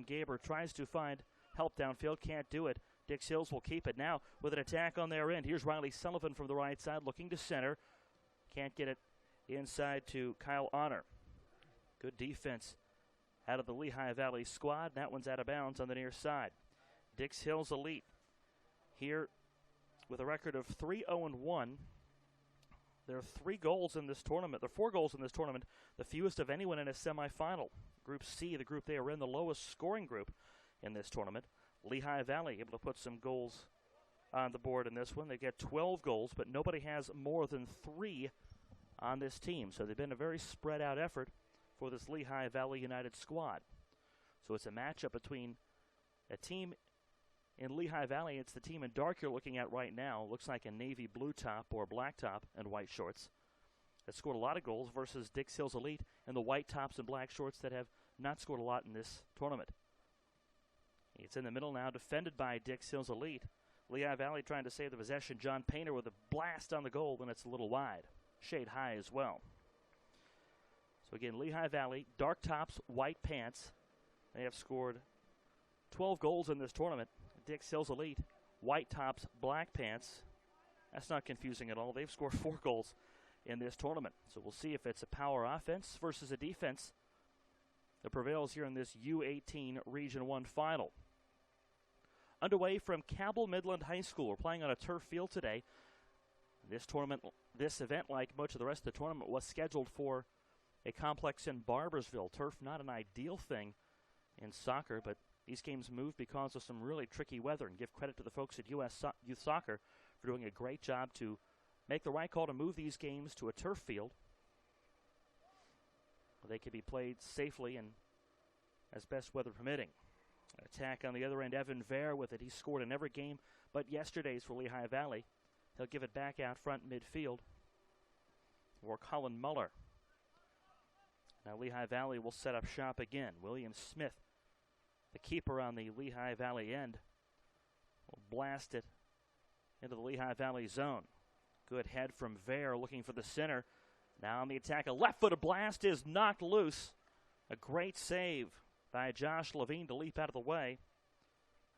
Gaber tries to find help downfield, can't do it. Dix Hills will keep it now with an attack on their end. Here's Riley Sullivan from the right side looking to center. Can't get it inside to Kyle Honor. Good defense out of the Lehigh Valley squad. That one's out of bounds on the near side. Dix Hills Elite here with a record of 3-0-1. There are 3 goals in this tournament. There are 4 goals in this tournament, the fewest of anyone in a semifinal. Group C, the group they are in, the lowest scoring group in this tournament. Lehigh Valley able to put some goals on the board in this one. They get 12 goals, but nobody has more than 3 on this team. So they've been a very spread out effort for this Lehigh Valley United squad. So it's a matchup between a team in Lehigh Valley. It's the team in dark you're looking at right now. Looks like a navy blue top or black top and white shorts that scored a lot of goals versus Dix Hills Elite and the white tops and black shorts that have not scored a lot in this tournament. It's in the middle now, defended by Dix Hills Elite. Lehigh Valley trying to save the possession. John Painter with a blast on the goal, and it's a little wide. Shade high as well. So again, Lehigh Valley, dark tops, white pants. They have scored 12 goals in this tournament. Dix Hills Elite, white tops, black pants. That's not confusing at all. They've scored 4 goals in this tournament. So we'll see if it's a power offense versus a defense that prevails here in this U18 Region 1 final. Underway from Cabell Midland High School. We're playing on a turf field today. This event, like much of the rest of the tournament, was scheduled for a complex in Barbersville. Turf, not an ideal thing in soccer, but these games move because of some really tricky weather, and give credit to the folks at U.S. Youth Soccer for doing a great job to make the right call to move these games to a turf field. They can be played safely and as best weather permitting. Attack on the other end, Evan Vare with it. He scored in every game but yesterday's for Lehigh Valley. He'll give it back out front midfield for Colin Muller. Now Lehigh Valley will set up shop again. William Smith, the keeper on the Lehigh Valley end, will blast it into the Lehigh Valley zone. Good head from Vare looking for the center. Now on the attack, a left-footed blast is knocked loose. A great save by Josh Levine to leap out of the way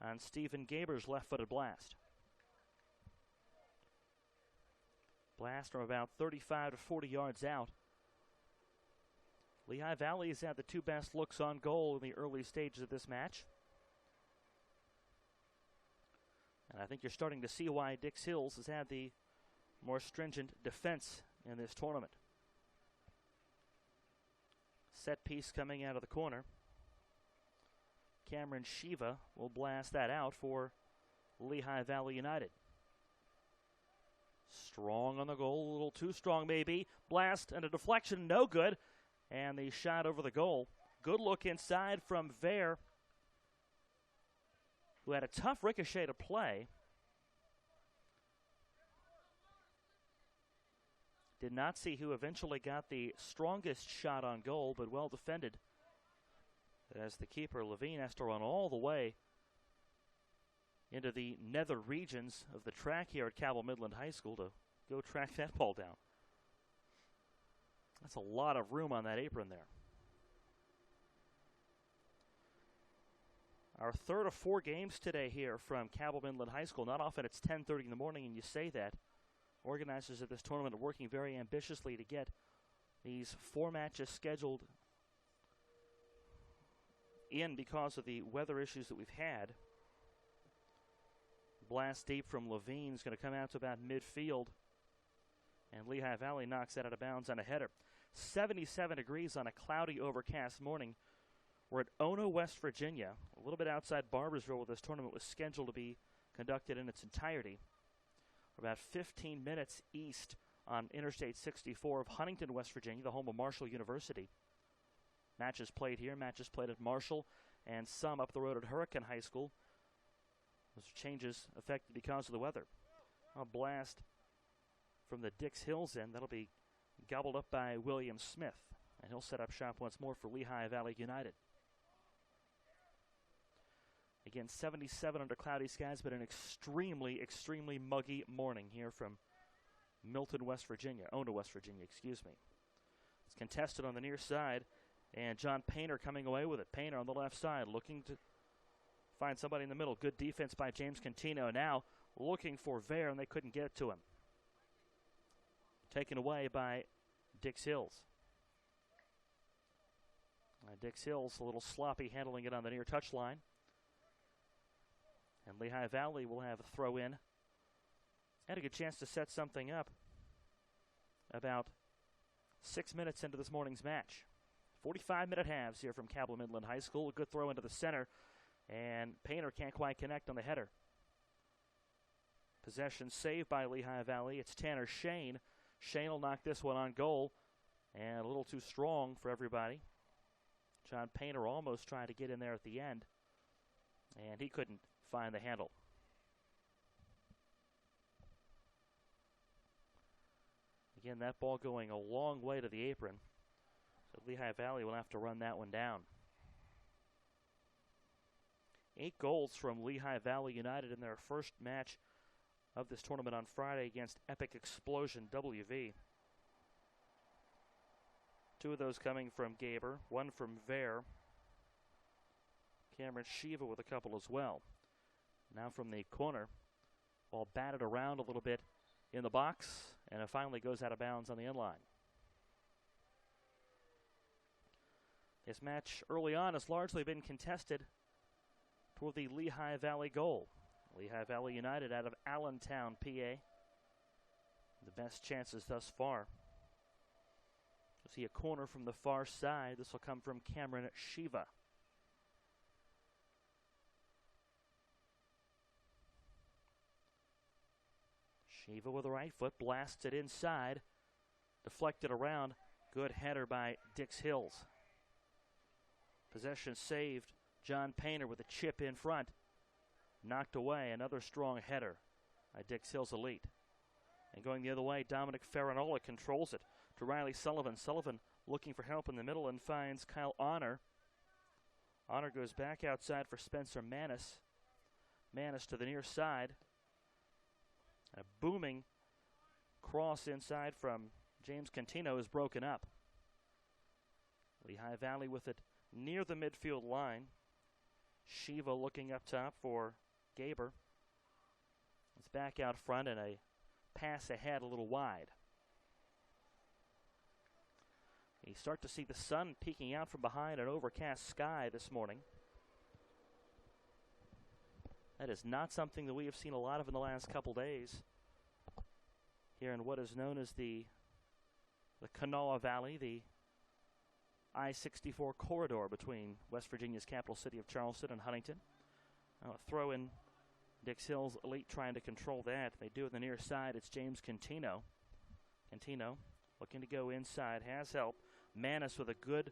on Stephen Gaber's left-footed blast. Blast from about 35 to 40 yards out. Lehigh Valley has had the 2 best looks on goal in the early stages of this match. And I think you're starting to see why Dix Hills has had the more stringent defense in this tournament. Set piece coming out of the corner. Cameron Shiva will blast that out for Lehigh Valley United. Strong on the goal, a little too strong maybe. Blast and a deflection, no good. And the shot over the goal. Good look inside from Vare, who had a tough ricochet to play. Did not see who eventually got the strongest shot on goal, but well defended. As the keeper, Levine, has to run all the way into the nether regions of the track here at Cabell Midland High School to go track that ball down. That's a lot of room on that apron there. Our third of 4 games today here from Cabell Midland High School. Not often it's 10:30 in the morning and you say that. Organizers of this tournament are working very ambitiously to get these 4 matches scheduled in because of the weather issues that we've had. Blast deep from Levine is going to come out to about midfield, and Lehigh Valley knocks that out of bounds on a header. 77 degrees on a cloudy, overcast morning. We're at Ono, West Virginia, a little bit outside Barbersville, where this tournament was scheduled to be conducted in its entirety. We're about 15 minutes east on Interstate 64 of Huntington, West Virginia, the home of Marshall University. Matches played here, matches played at Marshall, and some up the road at Hurricane High School. Those changes affected because of the weather. A blast from the Dix Hills end. That'll be gobbled up by William Smith, and he'll set up shop once more for Lehigh Valley United. Again, 77 under cloudy skies, but an extremely, extremely muggy morning here from Milton, West Virginia. Ono, West Virginia, excuse me. It's contested on the near side, And John Painter coming away with it. Painter on the left side looking to find somebody in the middle. Good defense by James Contino. Now looking for Vare, and they couldn't get it to him. Taken away by Dix Hills. Dix Hills a little sloppy handling it on the near touchline. And Lehigh Valley will have a throw in. Had a good chance to set something up about 6 minutes into this morning's match. 45-minute halves here from Cabell Midland High School. A good throw into the center, and Painter can't quite connect on the header. Possession saved by Lehigh Valley. It's Tanner Shane. Shane will knock this one on goal, and a little too strong for everybody. John Painter almost tried to get in there at the end, and he couldn't find the handle. Again, that ball going a long way to the apron. So Lehigh Valley will have to run that one down. 8 goals from Lehigh Valley United in their first match of this tournament on Friday against Epic Explosion WV. 2 of those coming from Gaber, 1 from Vare. Cameron Shiva with a couple as well. Now from the corner, ball batted around a little bit in the box, and it finally goes out of bounds on the end line. This match early on has largely been contested toward the Lehigh Valley goal. Lehigh Valley United out of Allentown, PA. The best chances thus far. You'll see a corner from the far side. This will come from Cameron Shiva. Shiva with the right foot, blasts it inside. Deflected around. Good header by Dix Hills. Possession saved. John Painter with a chip in front. Knocked away. Another strong header by Dix Hills Elite. And going the other way, Dominic Farinola controls it to Riley Sullivan. Sullivan looking for help in the middle and finds Kyle Honor. Honor goes back outside for Spencer Manis. Manis to the near side. A booming cross inside from James Contino is broken up. Lehigh Valley with it near the midfield line. Shiva looking up top for Gaber. It's back out front and a pass ahead a little wide. You start to see the sun peeking out from behind an overcast sky this morning. That is not something that we have seen a lot of in the last couple days here in what is known as the Kanawha Valley, the I-64 corridor between West Virginia's capital city of Charleston and Huntington. Throw in Dix Hills Elite trying to control that. They do it on the near side. It's James Contino. Contino looking to go inside, has help. Manis with a good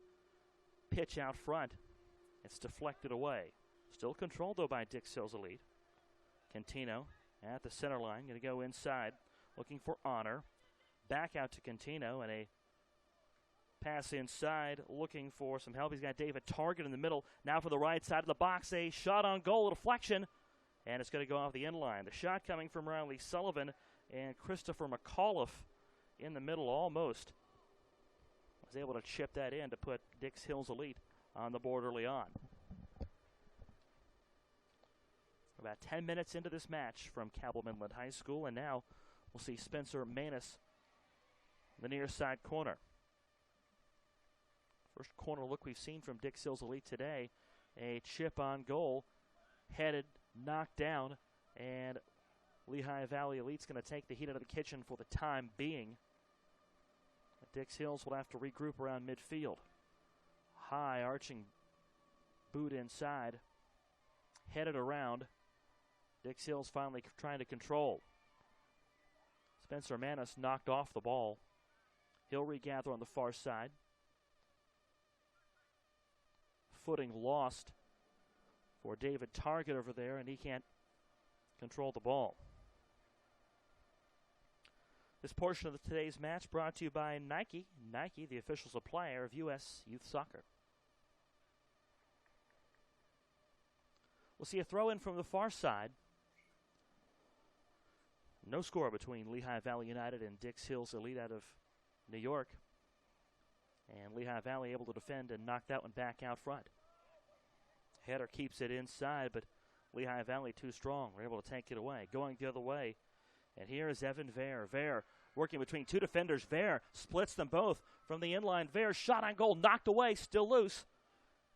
pitch out front. It's deflected away. Still controlled, though, by Dix Hills Elite. Contino at the center line, going to go inside, looking for Honor. Back out to Contino, and a pass inside, looking for some help. He's got David Target in the middle. Now for the right side of the box, a shot on goal, a deflection, and it's going to go off the end line. The shot coming from Riley Sullivan and Christopher McAuliffe in the middle almost. Was able to chip that in to put Dix Hills Elite on the board early on. About 10 minutes into this match from Cabell Midland High School, and now we'll see Spencer Manis in the near side corner. First corner look we've seen from Dix Hills Elite today. A chip on goal, headed, knocked down, and Lehigh Valley Elite's going to take the heat out of the kitchen for the time being. Dix Hills will have to regroup around midfield. High arching boot inside, headed around. Dix Hills finally trying to control. Spencer Manis knocked off the ball. He'll regather on the far side. Footing lost for David Target over there, and he can't control the ball. This portion of today's match brought to you by Nike. Nike, the official supplier of U.S. Youth Soccer. We'll see a throw in from the far side. No score between Lehigh Valley United and Dix Hills Elite out of New York. And Lehigh Valley able to defend and knock that one back out front. Header keeps it inside, but Lehigh Valley too strong. We're able to take it away. Going the other way. And here is Evan Vare. Vare working between two defenders. Vare splits them both from the inline. Vare shot on goal, knocked away, still loose.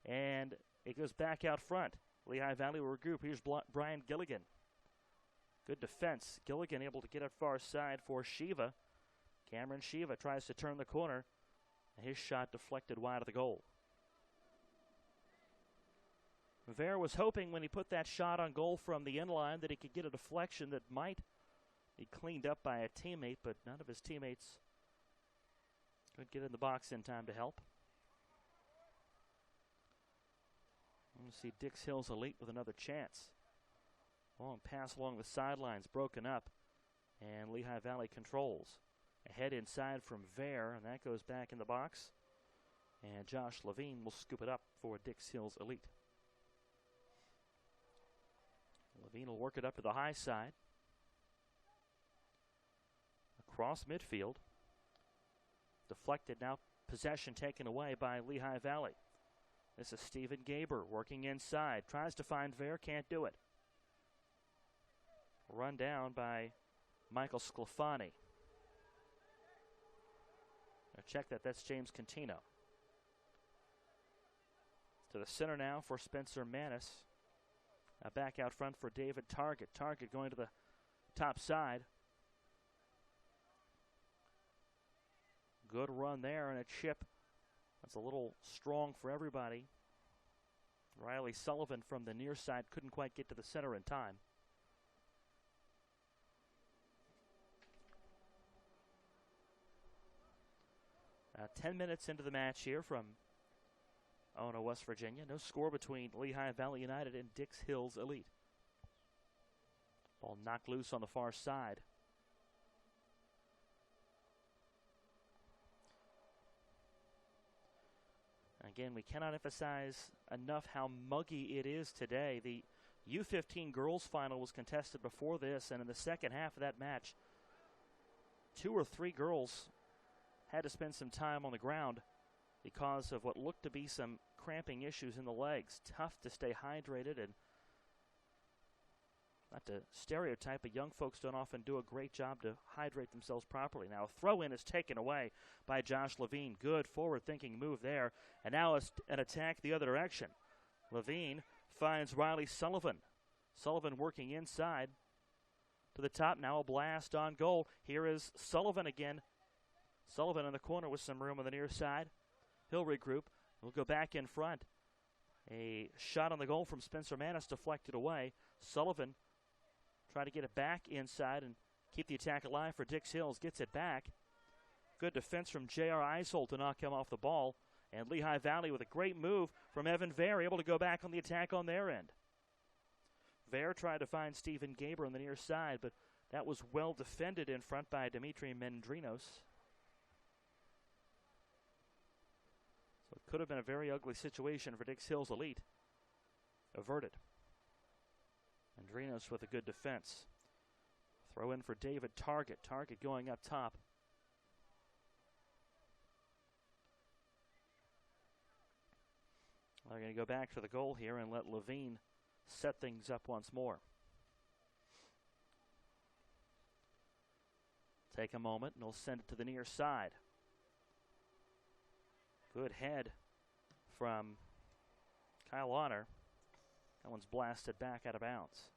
And it goes back out front. Lehigh Valley will regroup. Here's Brian Gilligan. Good defense. Gilligan able to get it far side for Shiva. Cameron Shiva tries to turn the corner. And his shot deflected wide of the goal. Vare was hoping when he put that shot on goal from the inline that he could get a deflection that might be cleaned up by a teammate, but none of his teammates could get in the box in time to help. I'm going to see Dix Hills Elite with another chance. Long pass along the sidelines, broken up, and Lehigh Valley controls. Ahead inside from Vare, and that goes back in the box. And Josh Levine will scoop it up for Dix Hills Elite. Levine will work it up to the high side. Across midfield. Deflected now. Possession taken away by Lehigh Valley. This is Stephen Gaber working inside. Tries to find Vare, can't do it. Run down by Michael Sclafani. Now check that, that's James Contino. To the center now for Spencer Manis. Back out front for David Target. Target going to the top side. Good run there and a chip. That's a little strong for everybody. Riley Sullivan from the near side couldn't quite get to the center in time. Now 10 minutes into the match here from Ona, West Virginia. No score between Lehigh Valley United and Dix Hills Elite. Ball knocked loose on the far side. Again, we cannot emphasize enough how muggy it is today. The U18 girls final was contested before this, and in the second half of that match, 2 or 3 girls had to spend some time on the ground because of what looked to be some cramping issues in the legs. Tough to stay hydrated, and not to stereotype, but young folks don't often do a great job to hydrate themselves properly. Now a throw-in is taken away by Josh Levine. Good forward-thinking move there. And now an attack the other direction. Levine finds Riley Sullivan. Sullivan working inside to the top. Now a blast on goal. Here is Sullivan again. Sullivan in the corner with some room on the near side. He'll regroup. We'll go back in front. A shot on the goal from Spencer Manis deflected away. Sullivan try to get it back inside and keep the attack alive for Dix Hills. Gets it back. Good defense from J.R. Eisel to knock him off the ball. And Lehigh Valley with a great move from Evan Vare, able to go back on the attack on their end. Vare tried to find Stephen Gaber on the near side, but that was well defended in front by Dimitri Mendrinos. So it could have been a very ugly situation for Dix Hills Elite. Averted. Andrinos with a good defense. Throw in for David Target. Target going up top. They're going to go back to the goal here and let Levine set things up once more. Take a moment and he'll send it to the near side. Good head from Kyle Honor. That one's blasted back out of bounds.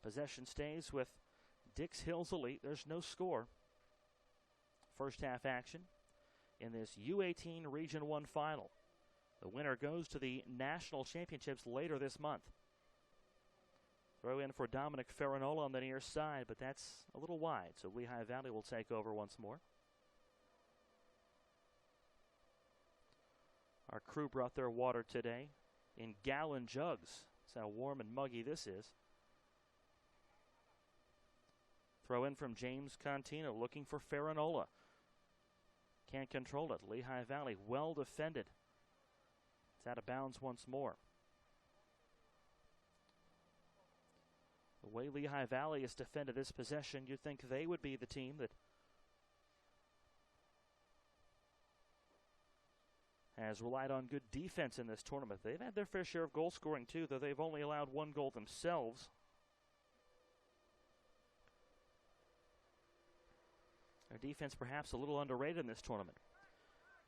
Possession stays with Dix Hills Elite. There's no score. First half action in this U18 Region 1 final. The winner goes to the National Championships later this month. Throw in for Dominic Ferranola on the near side, but that's a little wide, so Lehigh Valley will take over once more. Our crew brought their water today in gallon jugs. That's how warm and muggy this is. Throw in from James Contino, looking for Ferranola. Can't control it. Lehigh Valley well defended. It's out of bounds once more. The way Lehigh Valley has defended this possession, you'd think they would be the team that has relied on good defense in this tournament. They've had their fair share of goal scoring too, though they've only allowed 1 goal themselves. Their defense perhaps a little underrated in this tournament.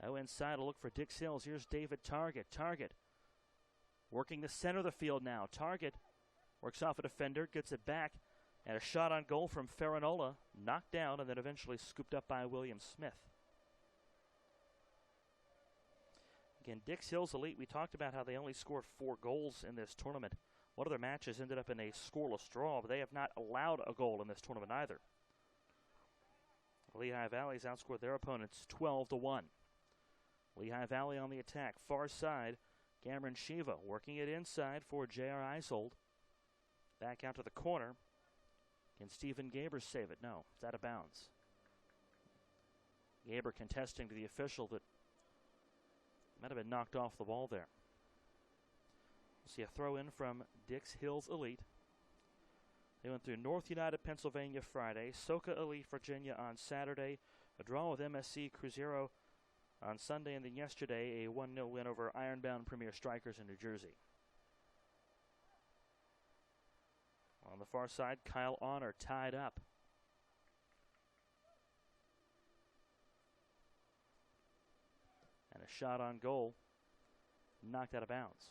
Now inside to look for Dix Hills. Here's David Target. Target working the center of the field now. Target works off a defender, gets it back, and a shot on goal from Farinola, knocked down and then eventually scooped up by William Smith. Again, Dix Hills Elite, we talked about how they only scored 4 goals in this tournament. One of their matches ended up in a scoreless draw, but they have not allowed a goal in this tournament either. Lehigh Valley's outscored their opponents 12-1. Lehigh Valley on the attack, far side. Cameron Shiva working it inside for J.R. Isold. Back out to the corner. Can Stephen Gaber save it? No, it's out of bounds. Gaber contesting to the official that might have been knocked off the ball there. We'll see a throw in from Dix Hills Elite. They went through North United, Pennsylvania Friday, Soka Elite, Virginia on Saturday, a draw with MSC Cruzeiro on Sunday, and then yesterday a 1-0 win over Ironbound Premier Strikers in New Jersey. On the far side, Kyle Honor tied up. And a shot on goal, knocked out of bounds.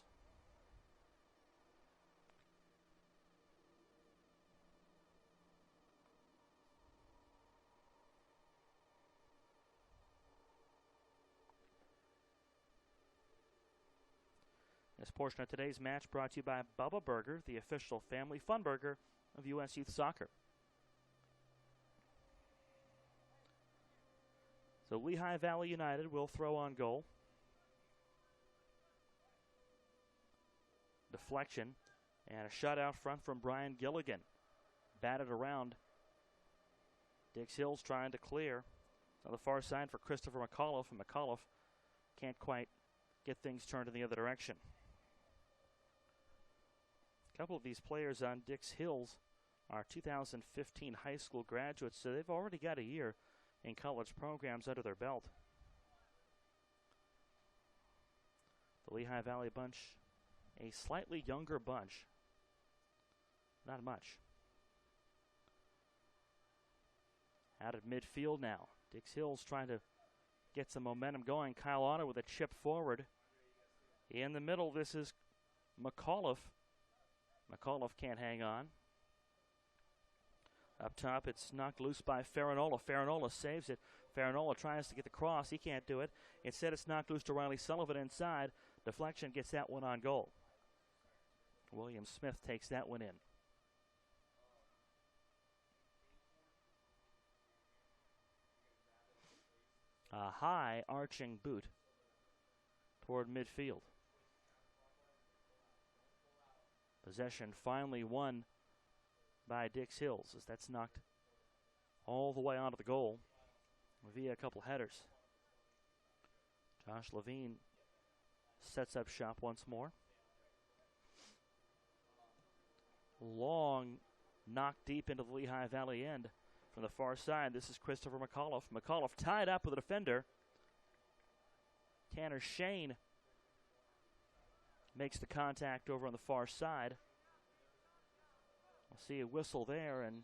This portion of today's match brought to you by Bubba Burger, the official family fun burger of U.S. Youth Soccer. So Lehigh Valley United will throw on goal. Deflection and a shot out front from Brian Gilligan. Batted around. Dix Hills trying to clear. On the far side for Christopher McAuliffe, and McAuliffe can't quite get things turned in the other direction. A couple of these players on Dix Hills are 2015 high school graduates, so they've already got a year in college programs under their belt. The Lehigh Valley bunch, a slightly younger bunch. Not much. Out at midfield now. Dix Hills trying to get some momentum going. Kyle Honor with a chip forward. In the middle, this is McAuliffe. McAuliffe can't hang on. Up top, it's knocked loose by Farinola. Farinola saves it. Farinola tries to get the cross. He can't do it. Instead, it's knocked loose to Riley Sullivan inside. Deflection gets that one on goal. William Smith takes that one in. A high arching boot toward midfield. Possession finally won by Dix Hills as that's knocked all the way onto the goal via a couple headers. Josh Levine sets up shop once more. Long knock deep into the Lehigh Valley end from the far side. This is Christopher McAuliffe. McAuliffe tied up with a defender. Tanner Shane makes the contact over on the far side. We'll see a whistle there, and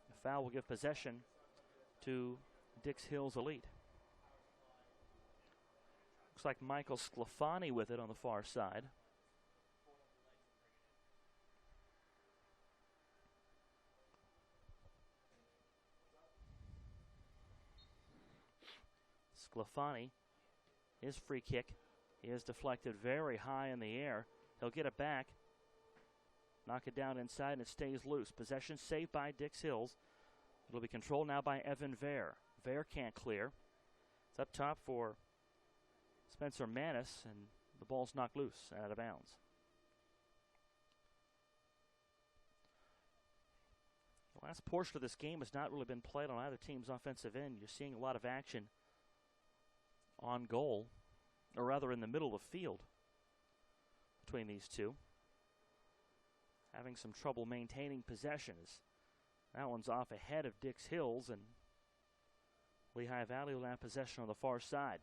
the foul will give possession to Dix Hills Elite. Looks like Michael Sclafani with it on the far side. Sclafani, his free kick is deflected very high in the air. He'll get it back, knock it down inside, and it stays loose. Possession saved by Dix Hills. It'll be controlled now by Evan Vare. Vare can't clear. It's up top for Spencer Manis, and the ball's knocked loose and out of bounds. The last portion of this game has not really been played on either team's offensive end. You're seeing a lot of action on goal, or rather in the middle of the field between these two. Having some trouble maintaining possessions. That one's off ahead of Dix Hills, and Lehigh Valley will have possession on the far side.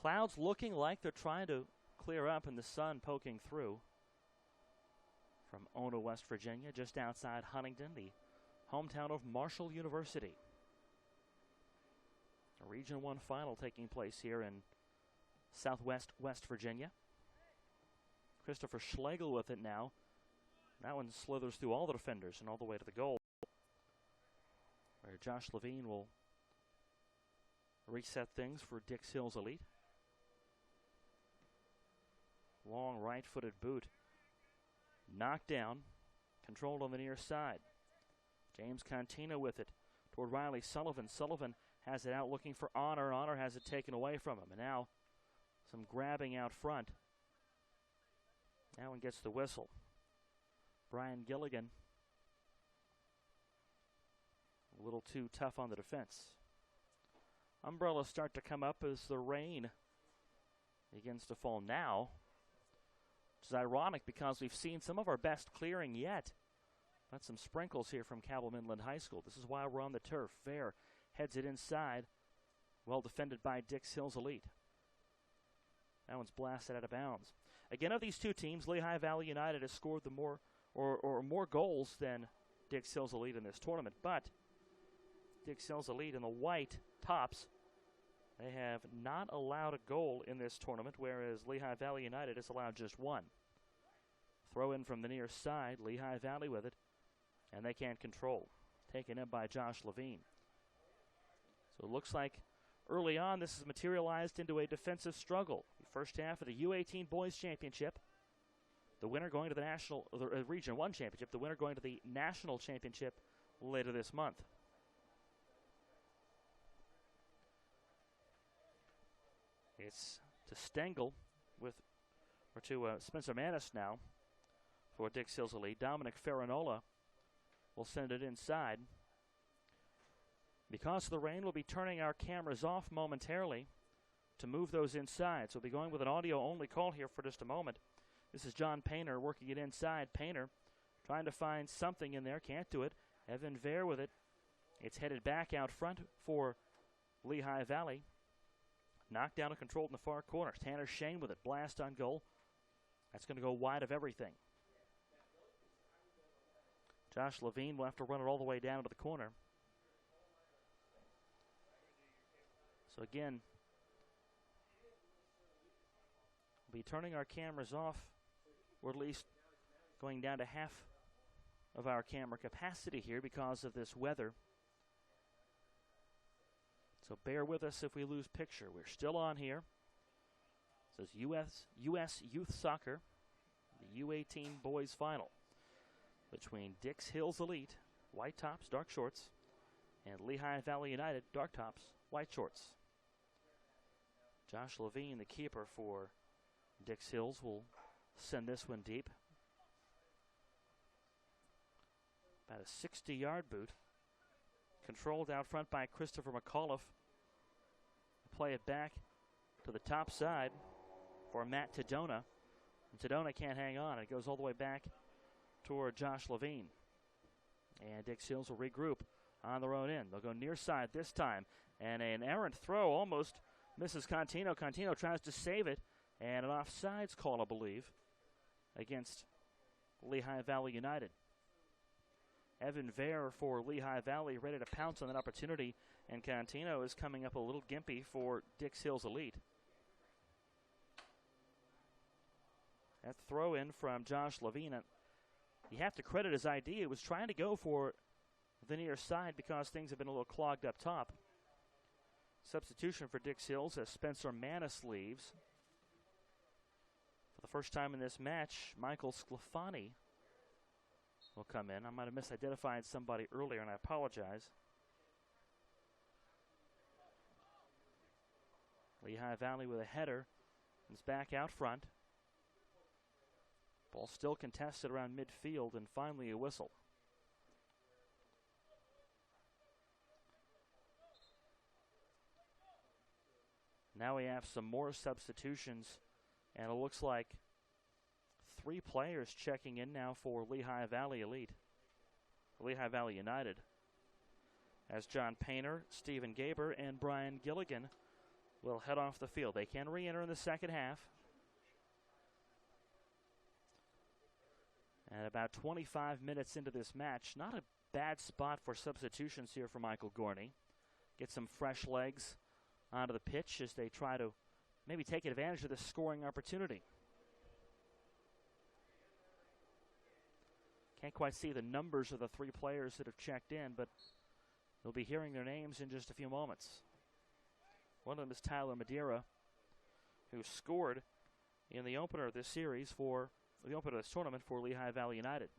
Clouds looking like they're trying to clear up and the sun poking through. From Ona, West Virginia, just outside Huntington, the hometown of Marshall University. A Region 1 final taking place here in southwest West Virginia. Christopher Schlegel with it now. That one slithers through all the defenders and all the way to the goal, where Josh Levine will reset things for Dix Hills Elite. Long right-footed boot. Knocked down. Controlled on the near side. James Contino with it toward Riley Sullivan. Sullivan has it out looking for Honor. Honor has it taken away from him. And now some grabbing out front. That one gets the whistle. Brian Gilligan a little too tough on the defense. Umbrellas start to come up as the rain begins to fall now, which is ironic because we've seen some of our best clearing yet. But some sprinkles here from Cabell Midland High School. This is why we're on the turf. Fair heads it inside. Well defended by Dix Hills Elite. That one's blasted out of bounds. Again, of these two teams, Lehigh Valley United has scored the more goals than Dix Hills Elite in this tournament. But Dix Hills Elite in the white tops, they have not allowed a goal in this tournament, whereas Lehigh Valley United has allowed just one. Throw in from the near side, Lehigh Valley with it, and they can't control. Taken in by Josh Levine. So it looks like early on this has materialized into a defensive struggle. The first half of the U18 Boys Championship. The winner going to the Region 1 Championship. The winner going to the National Championship later this month. It's to Stengel to Spencer Manis now for Dix Hills Elite. Dominic Farinola will send it inside. Because of the rain, we'll be turning our cameras off momentarily to move those inside. So we'll be going with an audio-only call here for just a moment. This is John Painter working it inside. Painter trying to find something in there. Can't do it. Evan Vare with it. It's headed back out front for Lehigh Valley. Knocked down and controlled in the far corner. Tanner Shane with it. Blast on goal. That's going to go wide of everything. Josh Levine will have to run it all the way down to the corner. So again, we'll be turning our cameras off, or at least going down to half of our camera capacity here because of this weather. So bear with us if we lose picture. We're still on here. It says U.S. Youth Soccer, the U18 Boys Final between Dix Hills Elite, white tops, dark shorts, and Lehigh Valley United, dark tops, white shorts. Josh Levine, the keeper for Dix Hills, will send this one deep. About a 60-yard boot. Controlled out front by Christopher McAuliffe. Play it back to the top side for Matt Tadona. And Tadona can't hang on. It goes all the way back toward Josh Levine. And Dix Hills will regroup on their own end. They'll go near side this time. And an errant throw almost misses Contino. Contino tries to save it. And an offsides call, I believe, against Lehigh Valley United. Evan Vare for Lehigh Valley ready to pounce on that opportunity. And Contino is coming up a little gimpy for Dix Hills Elite. That throw in from Josh Levine. You have to credit his idea. He was trying to go for the near side because things have been a little clogged up top. Substitution for Dix Hills as Spencer Manis leaves. For the first time in this match, Michael Sclafani will come in. I might have misidentified somebody earlier, and I apologize. Lehigh Valley with a header. It's back out front. Ball still contested around midfield, and finally a whistle. Now we have some more substitutions, and it looks like 3 players checking in now for Lehigh Valley Elite. Lehigh Valley United. as John Painter, Stephen Gaber, and Brian Gilligan will head off the field. They can re-enter in the second half. And about 25 minutes into this match, not a bad spot for substitutions here for Michael Gorney. Get some fresh legs onto the pitch as they try to maybe take advantage of this scoring opportunity. Can't quite see the numbers of the three players that have checked in, but you'll be hearing their names in just a few moments. One of them is Tyler Madeira, who scored in the opener of this series for the opener of this tournament for Lehigh Valley United.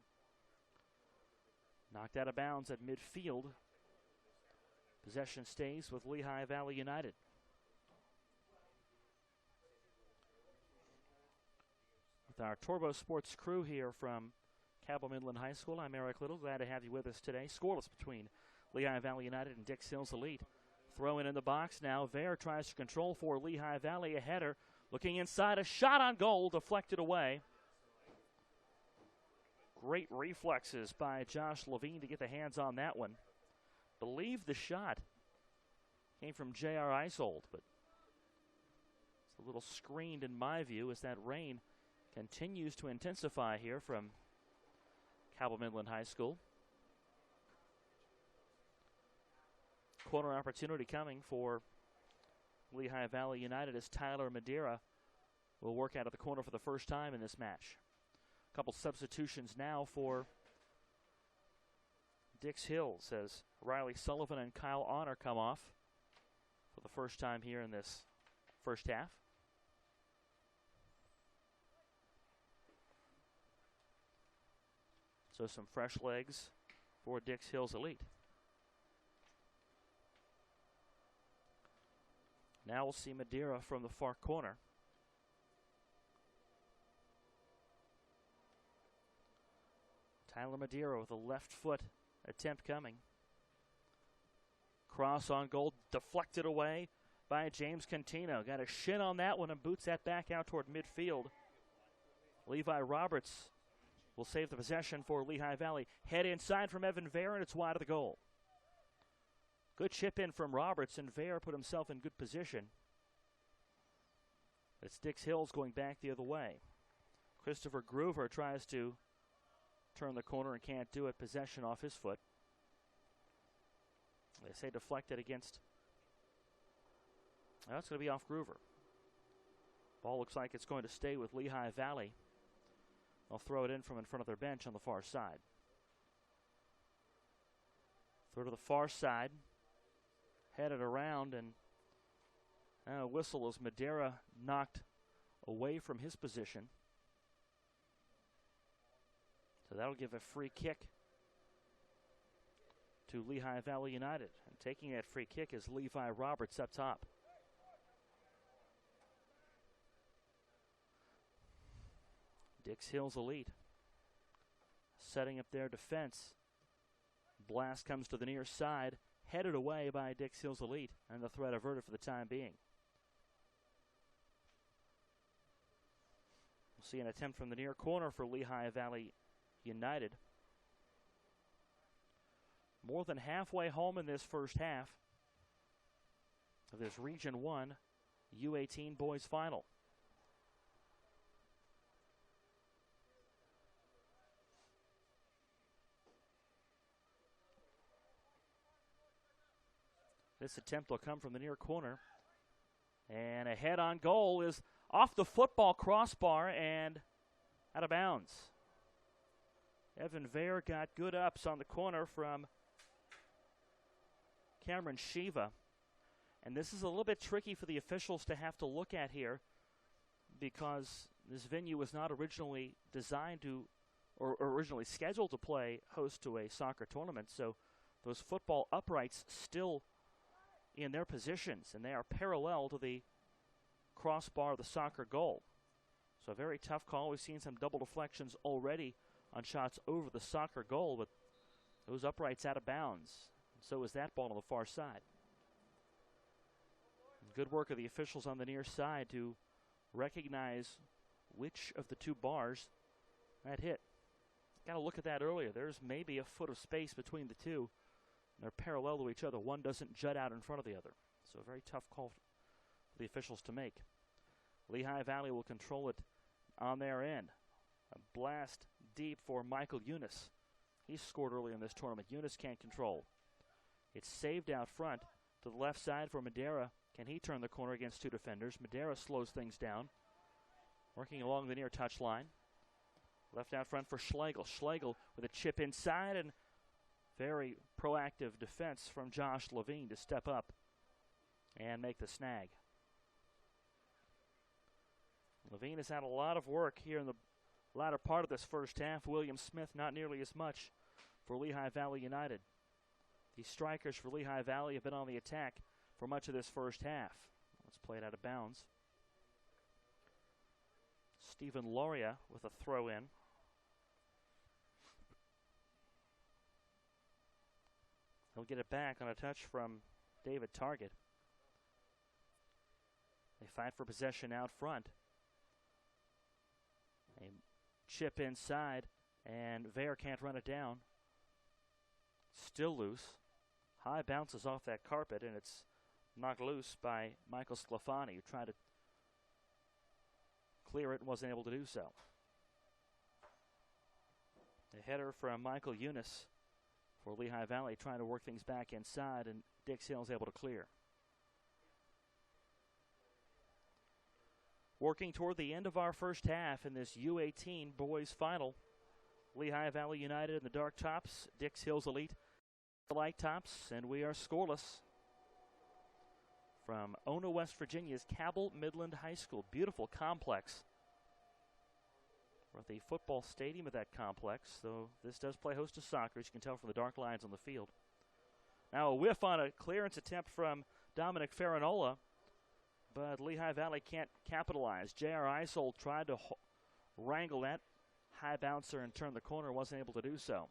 Knocked out of bounds at midfield. Possession stays with Lehigh Valley United. With our Turbo Sports crew here from Cabell Midland High School, I'm Eric Little. Glad to have you with us today. Scoreless between Lehigh Valley United and Dix Hills Elite. Throw in the box now. Vare tries to control for Lehigh Valley. A header. Looking inside. A shot on goal. Deflected away. Great reflexes by Josh Levine to get the hands on that one. Believe the shot came from J.R. Isold, but it's a little screened in my view as that rain continues to intensify here from Cabell Midland High School. Corner opportunity coming for Lehigh Valley United as Tyler Madeira will work out of the corner for the first time in this match. A couple substitutions now for Dix Hills as Riley Sullivan and Kyle Honor come off for the first time here in this first half. So some fresh legs for Dix Hills Elite. Now we'll see Madeira from the far corner. Tyler Madeira with a left foot attempt coming. Cross on goal, deflected away by James Contino. Got a shin on that one and boots that back out toward midfield. Levi Roberts will save the possession for Lehigh Valley. Head inside from Evan Vare, and it's wide of the goal. Good chip in from Roberts, and Vare put himself in good position. It's Dix Hills going back the other way. Christopher Groover tries to turn the corner and can't do it. Possession off his foot. They say deflected against. Well, it's going to be off Groover. Ball looks like it's going to stay with Lehigh Valley. They'll throw it in from in front of their bench on the far side. Throw to the far side. Headed around, and a whistle as Madeira knocked away from his position. So that'll give a free kick to Lehigh Valley United. And taking that free kick is Levi Roberts up top. Dix Hills Elite setting up their defense. Blast comes to the near side, headed away by Dix Hills Elite, and the threat averted for the time being. We'll see an attempt from the near corner for Lehigh Valley United. More than halfway home in this first half of this Region 1 U18 boys final. This attempt will come from the near corner. And a head on goal is off the football crossbar and out of bounds. Evan Vare got good ups on the corner from Cameron Shiva. And this is a little bit tricky for the officials to have to look at here because this venue was not originally designed to or originally scheduled to play host to a soccer tournament. So those football uprights still in their positions, and they are parallel to the crossbar of the soccer goal. So a very tough call. We've seen some double deflections already on shots over the soccer goal, but those uprights out of bounds. So is that ball on the far side. Good work of the officials on the near side to recognize which of the two bars that hit. Got to look at that earlier. There's maybe a foot of space between the two. They're parallel to each other. One doesn't jut out in front of the other. So a very tough call for the officials to make. Lehigh Valley will control it on their end. A blast deep for Michael Eunice. He scored early in this tournament. Eunice can't control. It's saved out front to the left side for Madera. Can he turn the corner against two defenders? Madera slows things down. Working along the near touch line. Left out front for Schlegel. Schlegel with a chip inside, and very proactive defense from Josh Levine to step up and make the snag. Levine has had a lot of work here in the latter part of this first half. William Smith not nearly as much for Lehigh Valley United. The strikers for Lehigh Valley have been on the attack for much of this first half. Let's play it out of bounds. Stephen Loria with a throw in. He'll get it back on a touch from David Target. They fight for possession out front. A chip inside, and Vare can't run it down. Still loose. High bounces off that carpet, and it's knocked loose by Michael Sclafani, who tried to clear it and wasn't able to do so. The header from Michael Eunice for Lehigh Valley, trying to work things back inside, and Dix Hill's able to clear. Working toward the end of our first half in this U18 boys final. Lehigh Valley United in the dark tops, Dix Hills Elite the light tops, and we are scoreless. From Ono, West Virginia's Cabell Midland High School. Beautiful complex. We're at the football stadium of that complex, though this does play host to soccer, as you can tell from the dark lines on the field. Now a whiff on a clearance attempt from Dominic Farinola, but Lehigh Valley can't capitalize. J.R. Isold tried to wrangle that high bouncer and turn the corner, wasn't able to do so.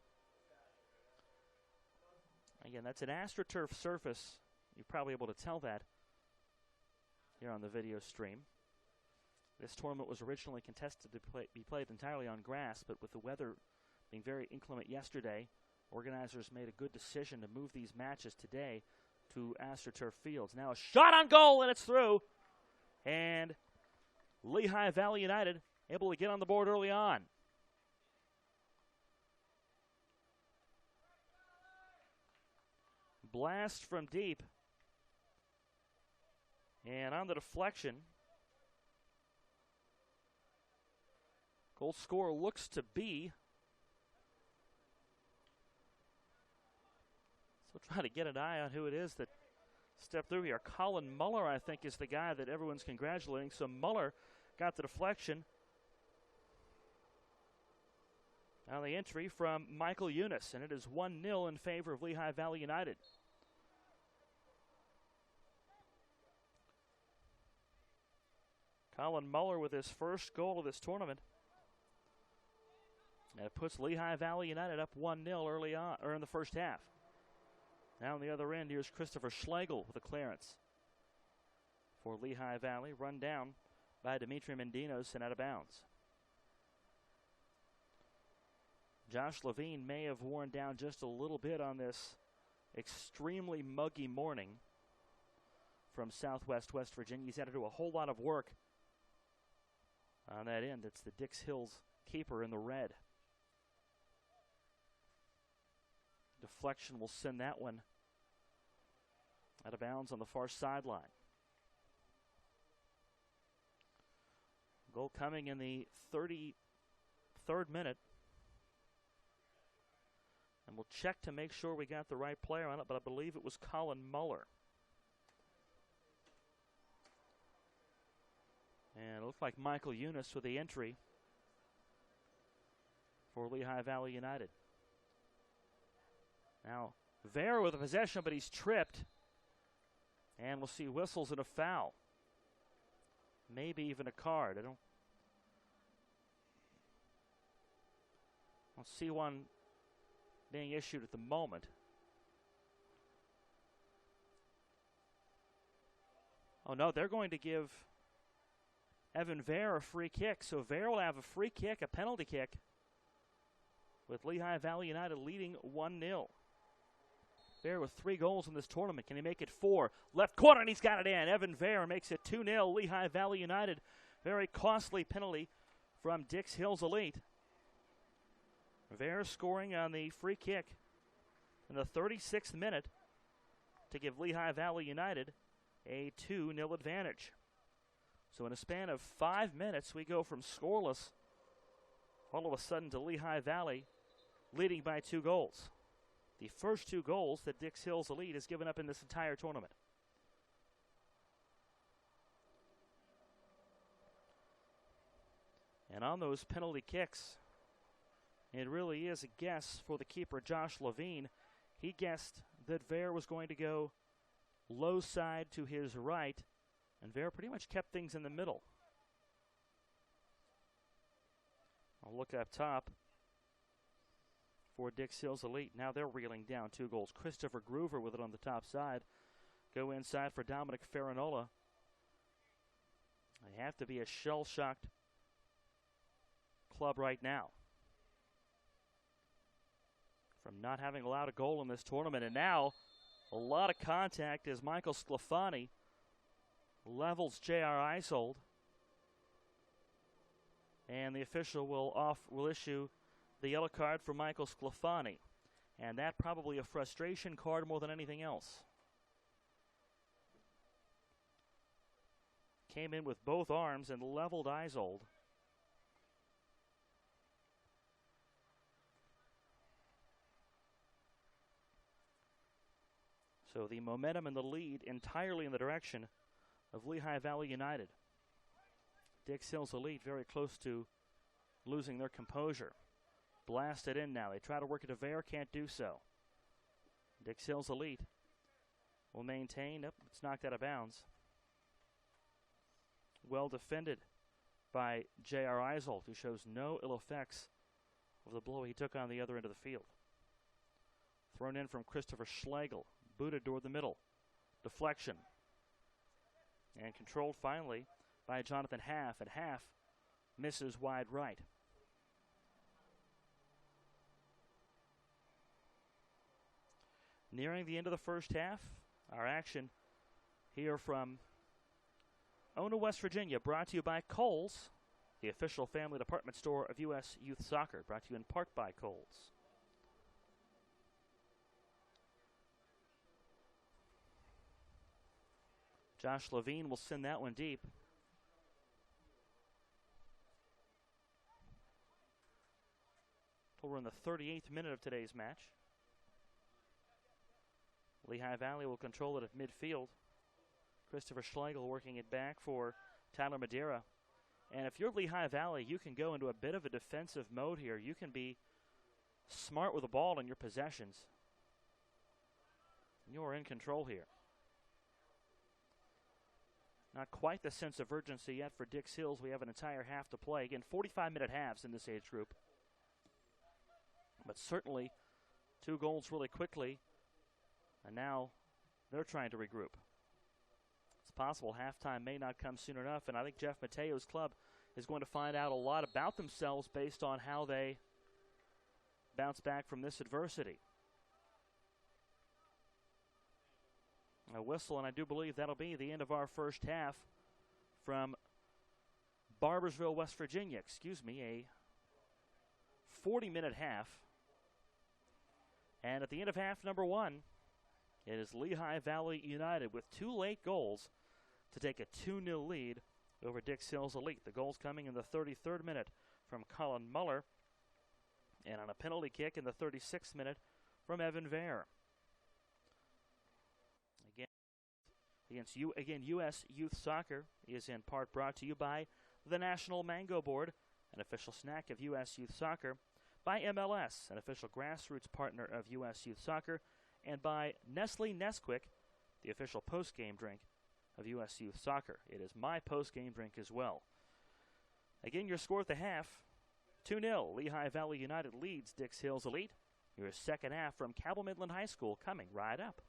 Again, that's an AstroTurf surface. You're probably able to tell that here on the video stream. This tournament was originally contested to be played entirely on grass, but with the weather being very inclement yesterday, organizers made a good decision to move these matches today to AstroTurf fields. Now a shot on goal, and it's through. And Lehigh Valley United able to get on the board early on. Blast from deep. And on the deflection, goal scorer looks to be, so try to get an eye on who it is that stepped through here. Colin Muller, I think, is the guy that everyone's congratulating. So Muller got the deflection. Now the entry from Michael Eunice, and it is 1-0 in favor of Lehigh Valley United. Colin Muller with his first goal of this tournament. And it puts Lehigh Valley United up 1-0 early on, or in the first half. Now on the other end, here's Christopher Schlegel with a clearance for Lehigh Valley. Run down by Dimitri Mendinos and out of bounds. Josh Levine may have worn down just a little bit on this extremely muggy morning from Southwest West Virginia. He's had to do a whole lot of work on that end. It's the Dix Hills keeper in the red. Deflection will send that one out of bounds on the far sideline. Goal coming in the 33rd minute. And we'll check to make sure we got the right player on it, but I believe it was Colin Muller. And it looked like Michael Eunice with the entry for Lehigh Valley United. Now, Vare with the possession, but he's tripped. And we'll see whistles and a foul. Maybe even a card. I don't see one being issued at the moment. Oh no, they're going to give Evan Vare a free kick. So Vare will have a free kick, a penalty kick, with Lehigh Valley United leading 1-0. Vare with 3 goals in this tournament. Can he make it 4? Left corner, and he's got it in. Evan Vare makes it 2-0. Lehigh Valley United. Very costly penalty from Dix Hills Elite. Vare scoring on the free kick in the 36th minute to give Lehigh Valley United a 2-0 advantage. So in a span of 5 minutes, we go from scoreless all of a sudden to Lehigh Valley leading by 2 goals. The first 2 goals that Dix Hills Elite has given up in this entire tournament. And on those penalty kicks, it really is a guess for the keeper, Josh Levine. He guessed that Vare was going to go low side to his right, and Vare pretty much kept things in the middle. I'll look up top for Dix Hills Elite. Now they're reeling down 2 goals. Christopher Groover with it on the top side. Go inside for Dominic Farinola. They have to be a shell-shocked club right now from not having allowed a goal in this tournament. And now a lot of contact as Michael Sclafani levels J.R. Isold. And the official will issue the yellow card for Michael Sclafani. And that probably a frustration card more than anything else. Came in with both arms and leveled Isold. So the momentum and the lead entirely in the direction of Lehigh Valley United. Dix Hills Elite very close to losing their composure. Blasted in now. They try to work it to Vare, can't do so. Dix Hills Elite will maintain. Nope, it's knocked out of bounds. Well defended by J.R. Isold, who shows no ill effects of the blow he took on the other end of the field. Thrown in from Christopher Schlegel. Booted toward the middle. Deflection. And controlled finally by Jonathan Half. And Half misses wide right. Nearing the end of the first half, our action here from Ona, West Virginia, brought to you by Kohl's, the official family department store of U.S. Youth Soccer, brought to you in part by Kohl's. Josh Levine will send that one deep. We're in the 38th minute of today's match. Lehigh Valley will control it at midfield. Christopher Schlegel working it back for Tyler Madeira. And if you're Lehigh Valley, you can go into a bit of a defensive mode here. You can be smart with the ball in your possessions. You're in control here. Not quite the sense of urgency yet for Dix Hills. We have an entire half to play. Again, 45-minute halves in this age group. But certainly 2 goals really quickly. And now they're trying to regroup. It's possible halftime may not come soon enough. And I think Jeff Mateo's club is going to find out a lot about themselves based on how they bounce back from this adversity. A whistle, and I do believe that'll be the end of our first half from Barbersville, West Virginia. A 40-minute half. And at the end of half number 1, it is Lehigh Valley United with 2 late goals to take a 2-0 lead over Dix Hills Elite. The goals coming in the 33rd minute from Colin Muller, and on a penalty kick in the 36th minute from Evan Vare. Again, U.S. Youth Soccer is in part brought to you by the National Mango Board, an official snack of U.S. Youth Soccer, by MLS, an official grassroots partner of U.S. Youth Soccer, and by Nestle Nesquik, the official post-game drink of U.S. Youth Soccer. It is my post-game drink as well. Again, your score at the half, 2-0. Lehigh Valley United leads Dix Hills Elite. Your second half from Cabell Midland High School coming right up.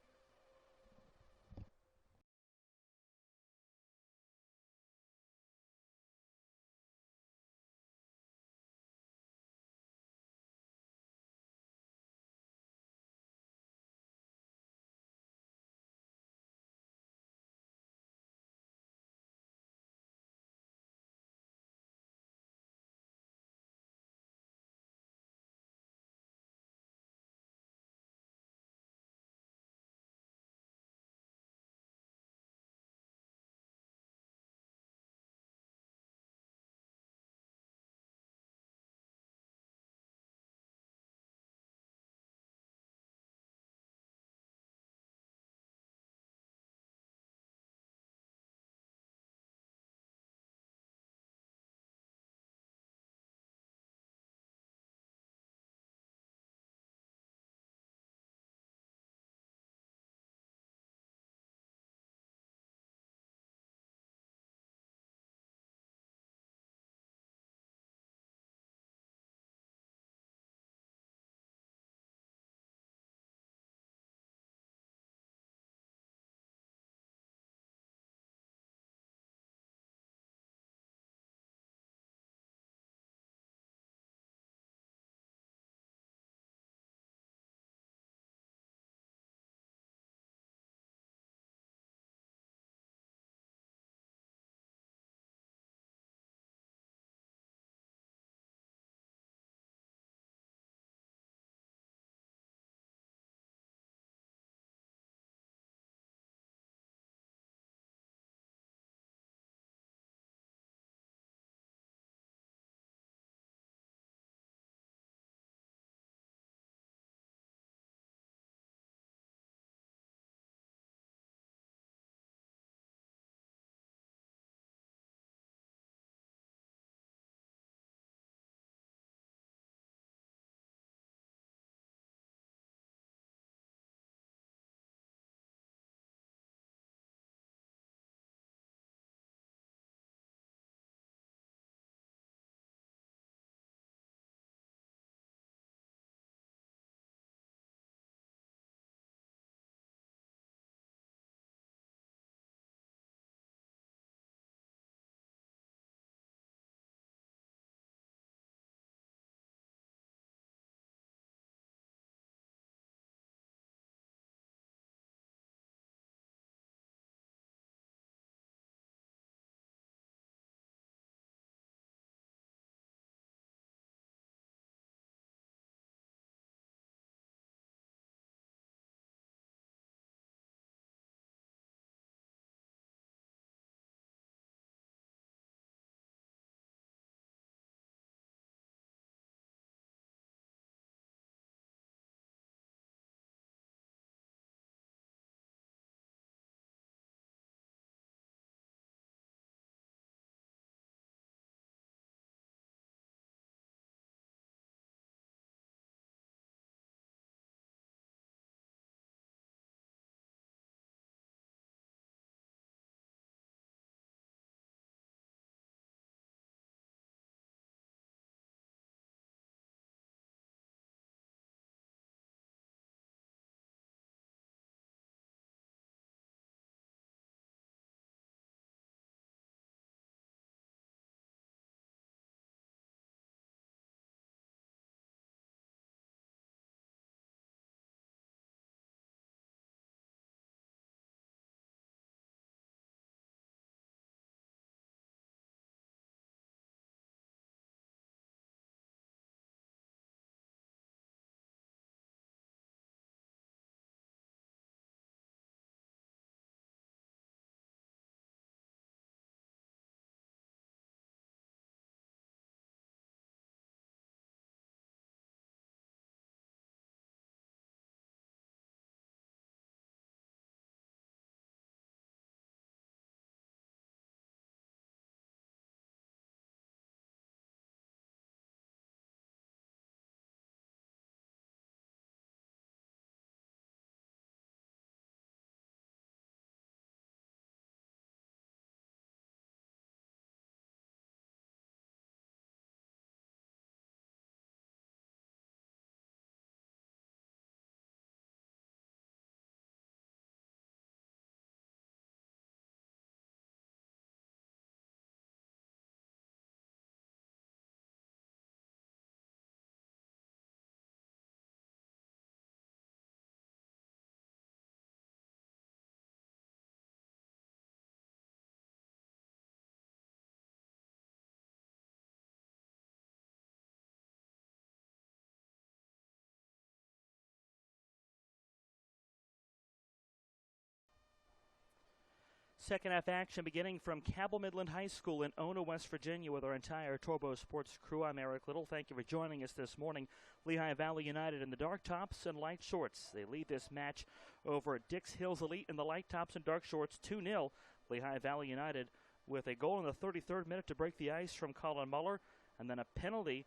second half action beginning from Cabell Midland High School in Ona, West Virginia with our entire Turbo Sports crew. I'm Eric Little. Thank you for joining us this morning. Lehigh Valley United in the dark tops and light shorts. They lead this match over Dix Hills Elite in the light tops and dark shorts 2-0. Lehigh Valley United with a goal in the 33rd minute to break the ice from Colin Muller, and then a penalty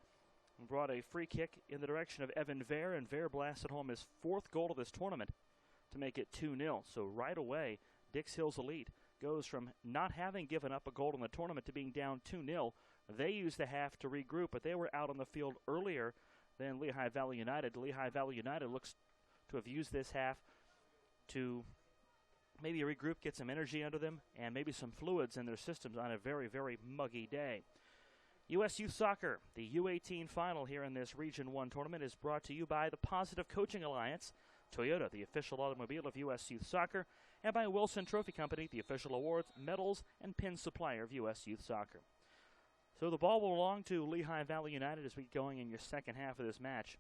brought a free kick in the direction of Evan Vare, and Vare blasted home his fourth goal of this tournament to make it 2-0. So right away, Dix Hills Elite goes from not having given up a goal in the tournament to being down 2-0. They used the half to regroup, but they were out on the field earlier than Lehigh Valley United. Lehigh Valley United looks to have used this half to maybe regroup, get some energy under them, and maybe some fluids in their systems on a very, very muggy day. U.S. Youth Soccer, the U18 final here in this Region 1 tournament, is brought to you by the Positive Coaching Alliance, Toyota, the official automobile of U.S. Youth Soccer, and by Wilson Trophy Company, the official awards, medals, and pin supplier of U.S. Youth Soccer. So the ball will belong to Lehigh Valley United as we get going in your second half of this match.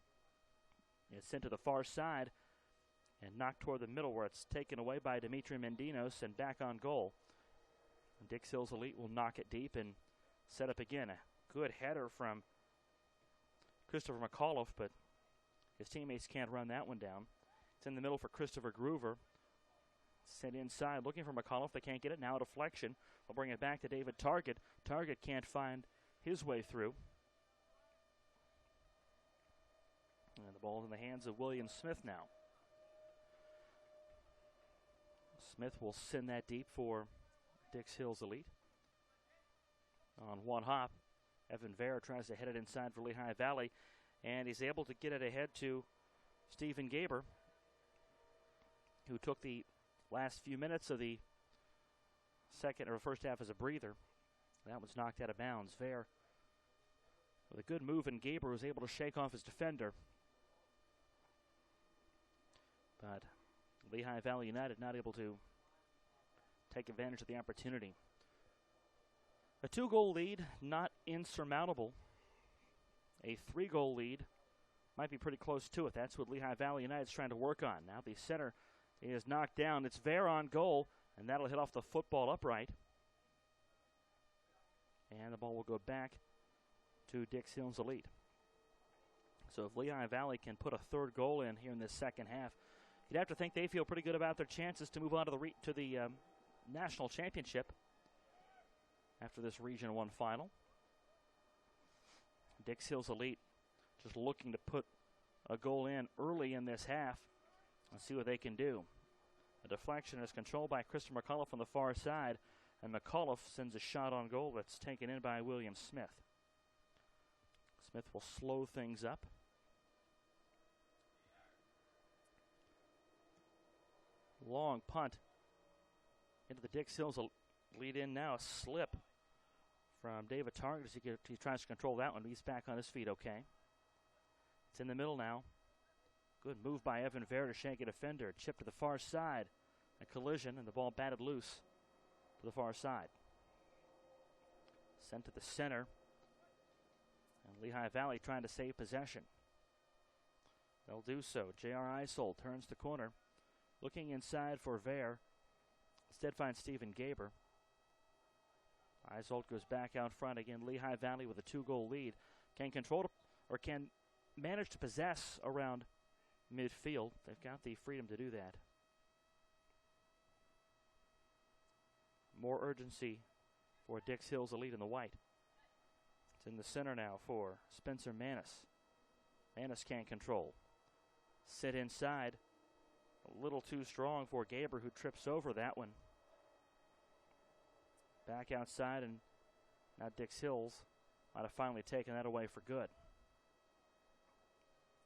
It's sent to the far side and knocked toward the middle, where it's taken away by Dimitri Mendinos and back on goal. And Dix Hills Elite will knock it deep and set up again. A good header from Christopher McAuliffe, but his teammates can't run that one down. It's in the middle for Christopher Groover. Sent inside, looking for McAuliffe. They can't get it. Now a deflection. We'll bring it back to David Target. Target can't find his way through. And the ball's in the hands of William Smith now. Smith will send that deep for Dix Hills Elite. On one hop, Evan Vare tries to head it inside for Lehigh Valley, and he's able to get it ahead to Stephen Gaber, who took the last few minutes of the second or first half as a breather. That was knocked out of bounds. Vare, with a good move, and Gaber was able to shake off his defender. But Lehigh Valley United not able to take advantage of the opportunity. A 2-goal lead, not insurmountable. A 3-goal lead might be pretty close to it. That's what Lehigh Valley United is trying to work on. Now the center is knocked down. It's Vare on goal, and that'll hit off the football upright. And the ball will go back to Dix Hills Elite. So if Lehigh Valley can put a third goal in here in this second half, you'd have to think they feel pretty good about their chances to move on to the national championship after this Region 1 final. Dix Hills Elite just looking to put a goal in early in this half and see what they can do. A deflection is controlled by Christopher McAuliffe on the far side, and McAuliffe sends a shot on goal that's taken in by William Smith. Smith will slow things up. Long punt into the Dix Hills Lead in now. A slip from David Target as he tries to control that one. He's back on his feet okay. It's in the middle now. Good move by Evan Vare to shank a defender. Chip to the far side. A collision, and the ball batted loose to the far side. Sent to the center. And Lehigh Valley trying to save possession. They'll do so. J.R. Isold turns the corner. Looking inside for Vare. Instead finds Stephen Gaber. Isold goes back out front again. Lehigh Valley with a 2-goal lead. Can control or can manage to possess around midfield. They've got the freedom to do that. More urgency for Dix Hills Elite in the white. It's in the center now for Spencer Manis. Manis can't control. Sit inside. A little too strong for Gaber, who trips over that one. Back outside, and now Dix Hills might have finally taken that away for good.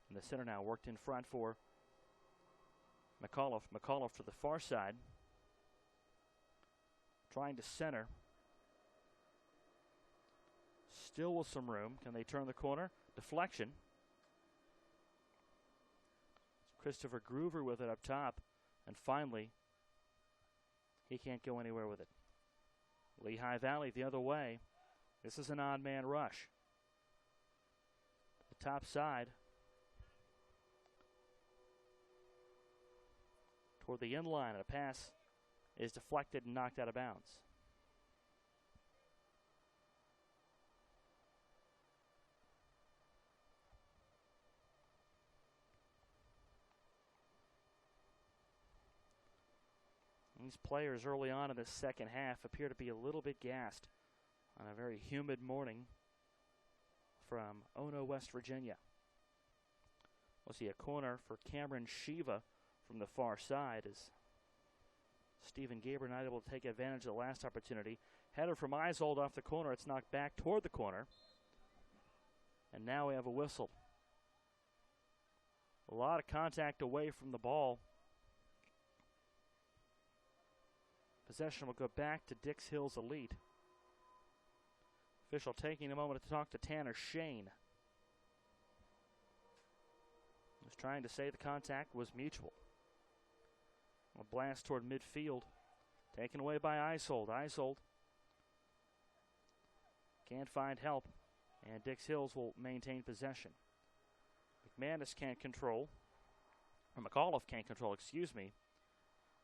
In the center now, worked in front for McAuliffe. McAuliffe to the far side. Trying to center. Still with some room. Can they turn the corner? Deflection. Christopher Groover with it up top. And finally, he can't go anywhere with it. Lehigh Valley the other way. This is an odd man rush. The top side. Toward the end line. A pass is deflected and knocked out of bounds. These players early on in the second half appear to be a little bit gassed on a very humid morning from Ono, West Virginia. We'll see a corner for Cameron Shiva from the far side as Stephen Gaber not able to take advantage of the last opportunity. Header from Isold off the corner. It's knocked back toward the corner. And now we have a whistle. A lot of contact away from the ball. Possession will go back to Dix Hills Elite. Official taking a moment to talk to Tanner Shane. Was trying to say the contact was mutual. A blast toward midfield. Taken away by Isold. Isold can't find help. And Dix Hills will maintain possession. McManus can't control. Or McAuliffe can't control, excuse me.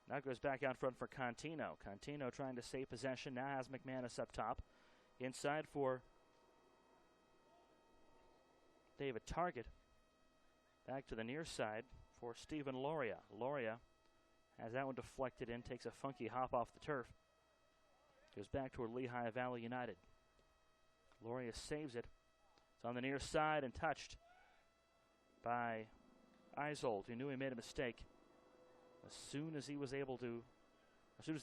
Now goes back out front for Contino. Contino trying to save possession. Now has McManus up top. Inside for David Target. Back to the near side for Stephen Loria. Loria has that one deflected in. Takes a funky hop off the turf. Goes back toward Lehigh Valley United. Loria saves it. It's on the near side and touched by Isold, who knew he made a mistake as soon as he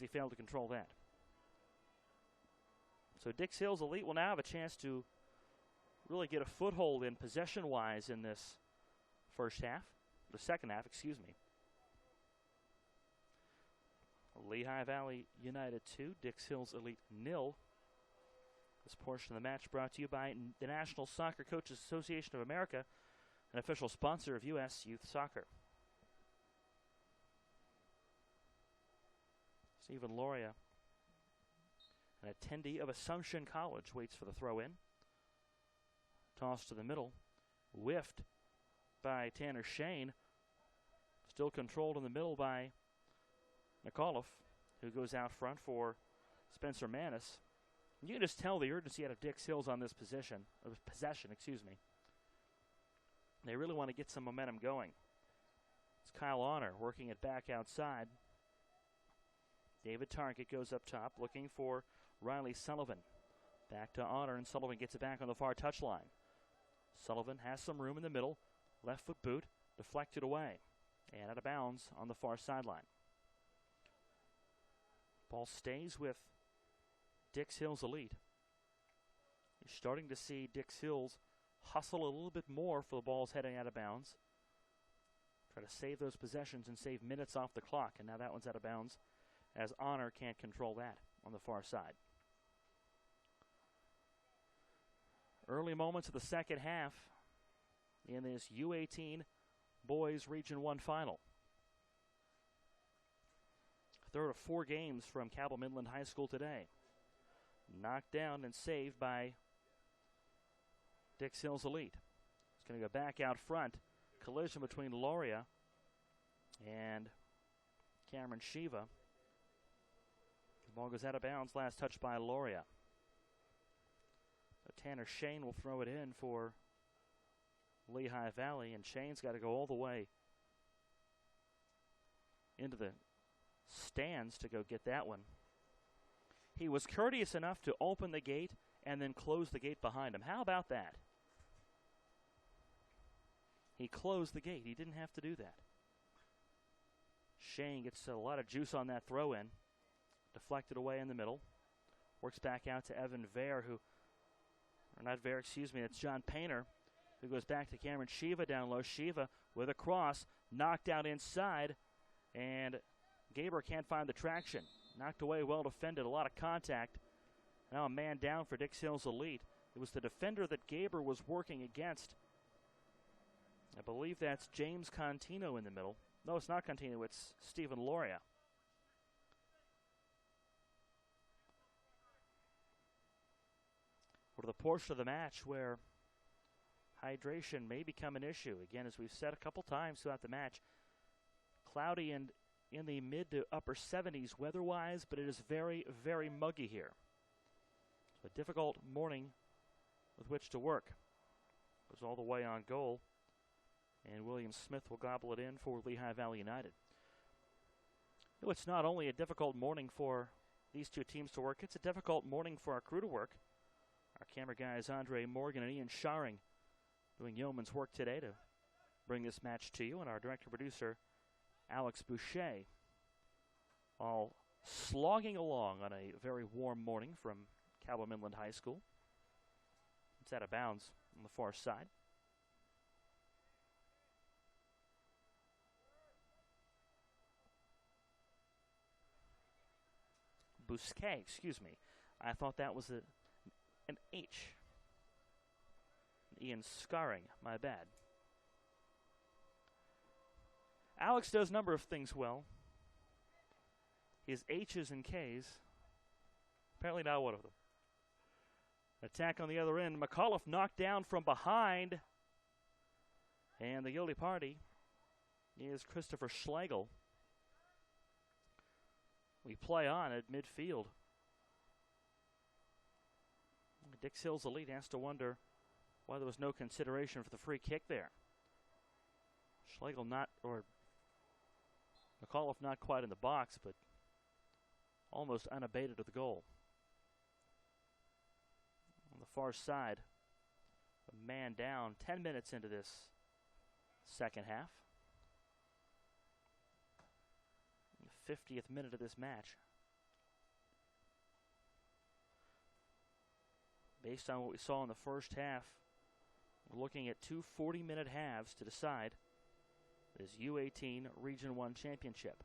failed to control that. So Dix Hills Elite will now have a chance to really get a foothold in possession-wise in this second half, excuse me. Lehigh Valley United 2, Dix Hills Elite 0. This portion of the match brought to you by the National Soccer Coaches Association of America, an official sponsor of U.S. Youth Soccer. Stephen Loria, an attendee of Assumption College, waits for the throw-in. Toss to the middle. Whiffed by Tanner Shane. Still controlled in the middle by McAuliffe, who goes out front for Spencer Manis. You can just tell the urgency out of Dix Hills on this possession. They really want to get some momentum going. It's Kyle Honor working it back outside. David Target goes up top, looking for Riley Sullivan. Back to Honor, and Sullivan gets it back on the far touchline. Sullivan has some room in the middle. Left foot boot, deflected away, and out of bounds on the far sideline. Ball stays with Dix Hills Elite. You're starting to see Dix Hills hustle a little bit more for the balls heading out of bounds. Try to save those possessions and save minutes off the clock, and now that one's out of bounds as Honor can't control that on the far side. Early moments of the second half in this U18 Boys Region 1 final. Third of 4 games from Cabell Midland High School today. Knocked down and saved by Dix Hills Elite. It's going to go back out front. Collision between Loria and Cameron Shiva. The ball goes out of bounds. Last touch by Loria. So Tanner Shane will throw it in for Lehigh Valley, and Shane's got to go all the way into the stands to go get that one. He was courteous enough to open the gate and then close the gate behind him. How about that? He closed the gate. He didn't have to do that. Shane gets a lot of juice on that throw-in. Deflected away in the middle. Works back out to Evan Vare, it's John Painter, who goes back to Cameron Shiva down low. Shiva with a cross, knocked out inside, and Gaber can't find the traction. Knocked away, well defended, a lot of contact. Now a man down for Dix Hills Elite. It was the defender that Gaber was working against. I believe that's James Contino in the middle. No, it's not Contino, it's Stephen Loria. For the portion of the match where hydration may become an issue. Again, as we've said a couple times throughout the match, cloudy and in the mid to upper 70s weather-wise, but it is very, very muggy here. So a difficult morning with which to work. Goes all the way on goal, and William Smith will gobble it in for Lehigh Valley United. You know, it's not only a difficult morning for these two teams to work, it's a difficult morning for our crew to work. Our camera guys Andre Morgan and Ian Sharing doing yeoman's work today to bring this match to you, and our director-producer Alex Boucher all slogging along on a very warm morning from Cabell Midland High School. It's out of bounds on the far side. Bousquet, excuse me. I thought that was an H. Ian Scarring, my bad. Alex does a number of things well. His H's and K's, apparently not one of them. Attack on the other end. McAuliffe knocked down from behind. And the guilty party is Christopher Schlegel. We play on at midfield. Dix Hills Elite has to wonder why there was no consideration for the free kick there. Schlegel McAuliffe not quite in the box, but almost unabated of the goal. On the far side, a man down 10 minutes into this second half. The 50th minute of this match. Based on what we saw in the first half, we're looking at two 40-minute halves to decide this U18 Region 1 championship.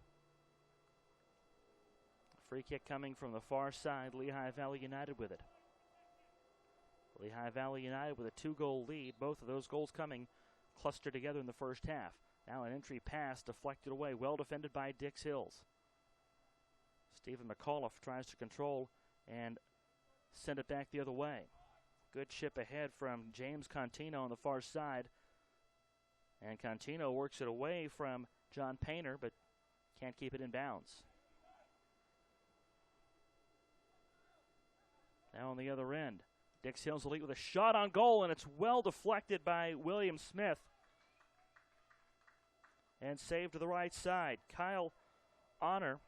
Free kick coming from the far side, Lehigh Valley United with it. Lehigh Valley United with a 2-goal lead, both of those goals coming clustered together in the first half. Now an entry pass deflected away, well defended by Dix Hills. Stephen McAuliffe tries to control and send it back the other way. Good chip ahead from James Contino on the far side. And Contino works it away from John Painter, but can't keep it in bounds. Now on the other end, Dix Hills Elite with a shot on goal, and it's well deflected by William Smith. And saved to the right side. Kyle Honor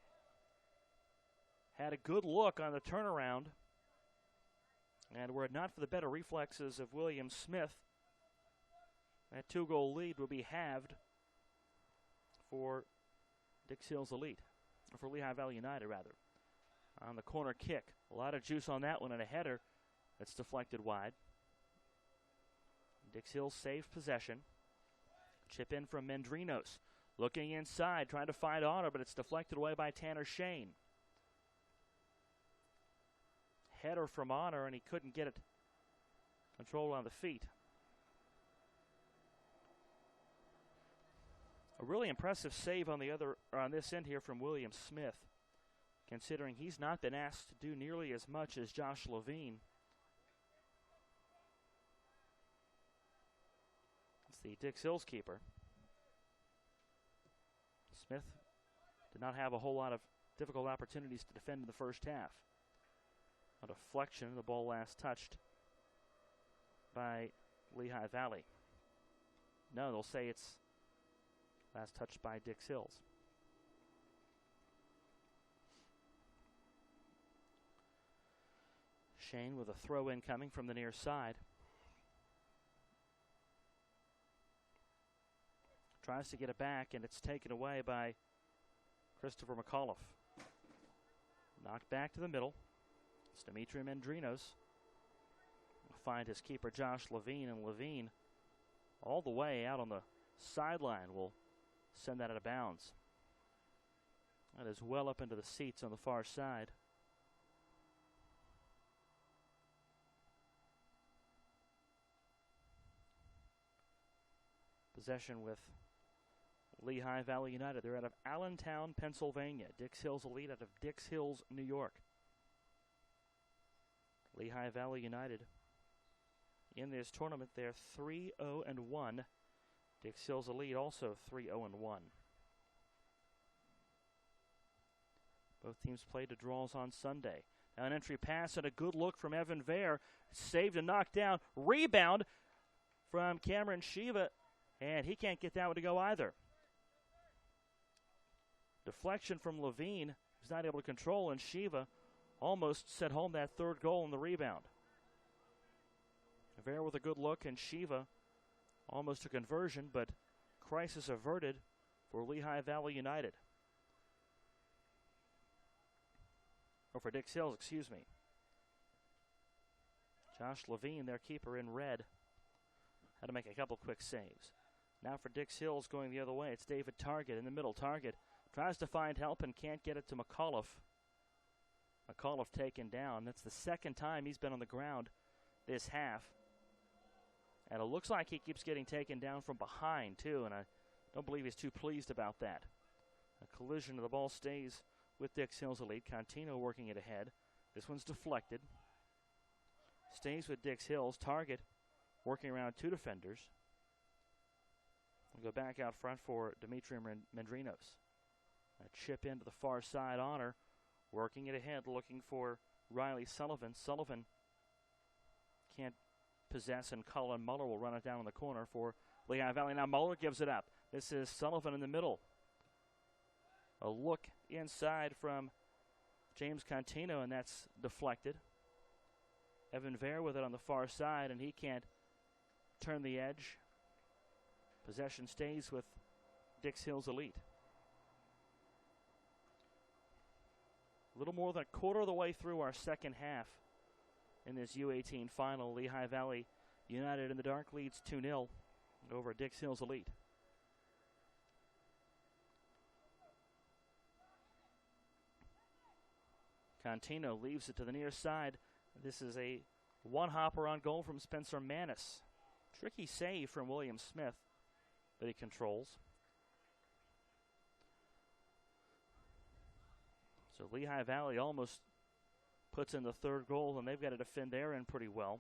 had a good look on the turnaround. And were it not for the better reflexes of William Smith, that 2-goal lead would be halved for Dix Hills Elite, or for Lehigh Valley United, rather. On the corner kick, a lot of juice on that one, and a header that's deflected wide. Dix Hills saves possession. Chip in from Mendrinos. Looking inside, trying to find Honor, but it's deflected away by Tanner Shane. Header from Honor, and he couldn't get it controlled on the feet. A really impressive save on this end here from William Smith, considering he's not been asked to do nearly as much as Josh Levine. It's the Dix Hills keeper. Smith did not have a whole lot of difficult opportunities to defend in the first half. A deflection, the ball last touched by Lehigh Valley. No, they'll say it's last touched by Dix Hills. Shane with a throw in coming from the near side. Tries to get it back, and it's taken away by Christopher McAuliffe. Knocked back to the middle. It's Dimitri Mendrinos. Will find his keeper Josh Levine, and Levine all the way out on the sideline will send that out of bounds. That is well up into the seats on the far side. Possession with Lehigh Valley United. They're out of Allentown, Pennsylvania. Dix Hills Elite out of Dix Hills, New York. Lehigh Valley United in this tournament, they're 3-0-1. Dix Hills Elite also 3-0-1. Both teams played to draws on Sunday. Now an entry pass and a good look from Evan Vare. Saved and knocked down. Rebound from Cameron Shiva, and he can't get that one to go either. Deflection from Levine. He's not able to control, and Shiva almost sent home that third goal in the rebound. Vare with a good look, and Shiva almost a conversion, but crisis averted for Lehigh Valley United. Or for Dix Hills, excuse me. Josh Levine, their keeper, in red. Had to make a couple quick saves. Now for Dix Hills going the other way, it's David Target in the middle. Target tries to find help and can't get it to McAuliffe. McAuliffe taken down. That's the second time he's been on the ground this half. And it looks like he keeps getting taken down from behind, too, and I don't believe he's too pleased about that. A collision of the ball stays with Dix Hills Elite. Contino working it ahead. This one's deflected. Stays with Dix Hills. Target working around two defenders. We'll go back out front for Dimitri Mendrinos. A chip into the far side. Honor working it ahead, looking for Riley Sullivan. Sullivan can't possess, and Colin Muller will run it down in the corner for Lehigh Valley. Now Muller gives it up. This is Sullivan in the middle. A look inside from James Contino, and that's deflected. Evan Vare with it on the far side, and he can't turn the edge. Possession stays with Dix Hills Elite. A little more than a quarter of the way through our second half in this U18 final. Lehigh Valley United in the dark leads 2-0 over Dix Hills Elite. Contino leaves it to the near side. This is a one-hopper on goal from Spencer Manis. Tricky save from William Smith that he controls. So Lehigh Valley almost puts in the third goal, and they've got to defend their end pretty well.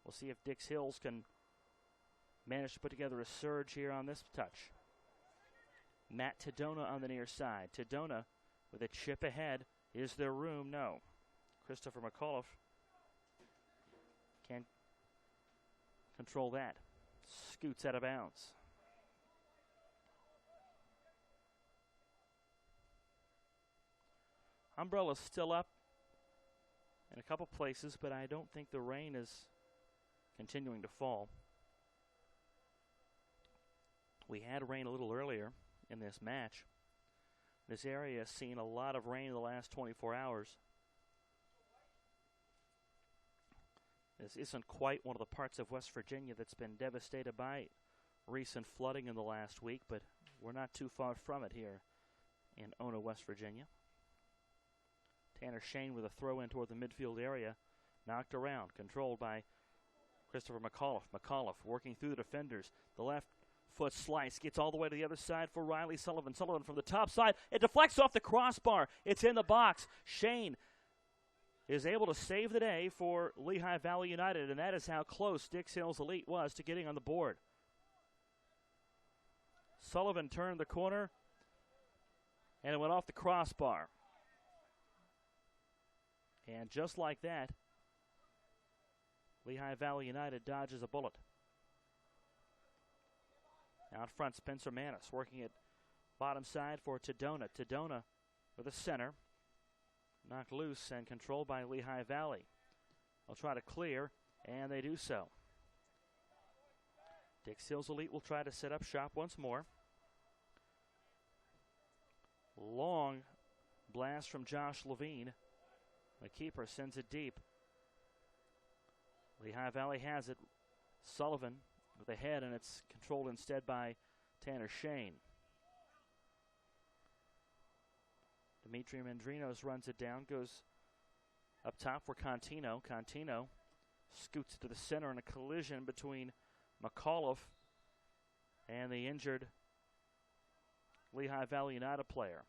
We'll see if Dix Hills can manage to put together a surge here on this touch. Matt Tadona on the near side. Tadona with a chip ahead. Is there room? No. Christopher McAuliffe can't control that. Scoots out of bounds. Umbrella's still up in a couple places, but I don't think the rain is continuing to fall. We had rain a little earlier in this match. This area has seen a lot of rain in the last 24 hours. This isn't quite one of the parts of West Virginia that's been devastated by recent flooding in the last week, but we're not too far from it here in Ona, West Virginia. Tanner Shane with a throw in toward the midfield area. Knocked around, controlled by Christopher McAuliffe. McAuliffe working through the defenders. The left foot slice gets all the way to the other side for Riley Sullivan. Sullivan from the top side. It deflects off the crossbar. It's in the box. Shane is able to save the day for Lehigh Valley United, and that is how close Dix Hills Elite was to getting on the board. Sullivan turned the corner, and it went off the crossbar. And just like that, Lehigh Valley United dodges a bullet. Out front, Spencer Manis working it bottom side for Tadona. Tadona with a center. Knocked loose and controlled by Lehigh Valley. They'll try to clear, and they do so. Dix Hills Elite will try to set up shop once more. Long blast from Josh Levine. The keeper sends it deep. Lehigh Valley has it. Sullivan with a head, and it's controlled instead by Tanner Shane. Dimitri Mendrinos runs it down, goes up top for Contino. Contino scoots to the center in a collision between McAuliffe and the injured Lehigh Valley United player.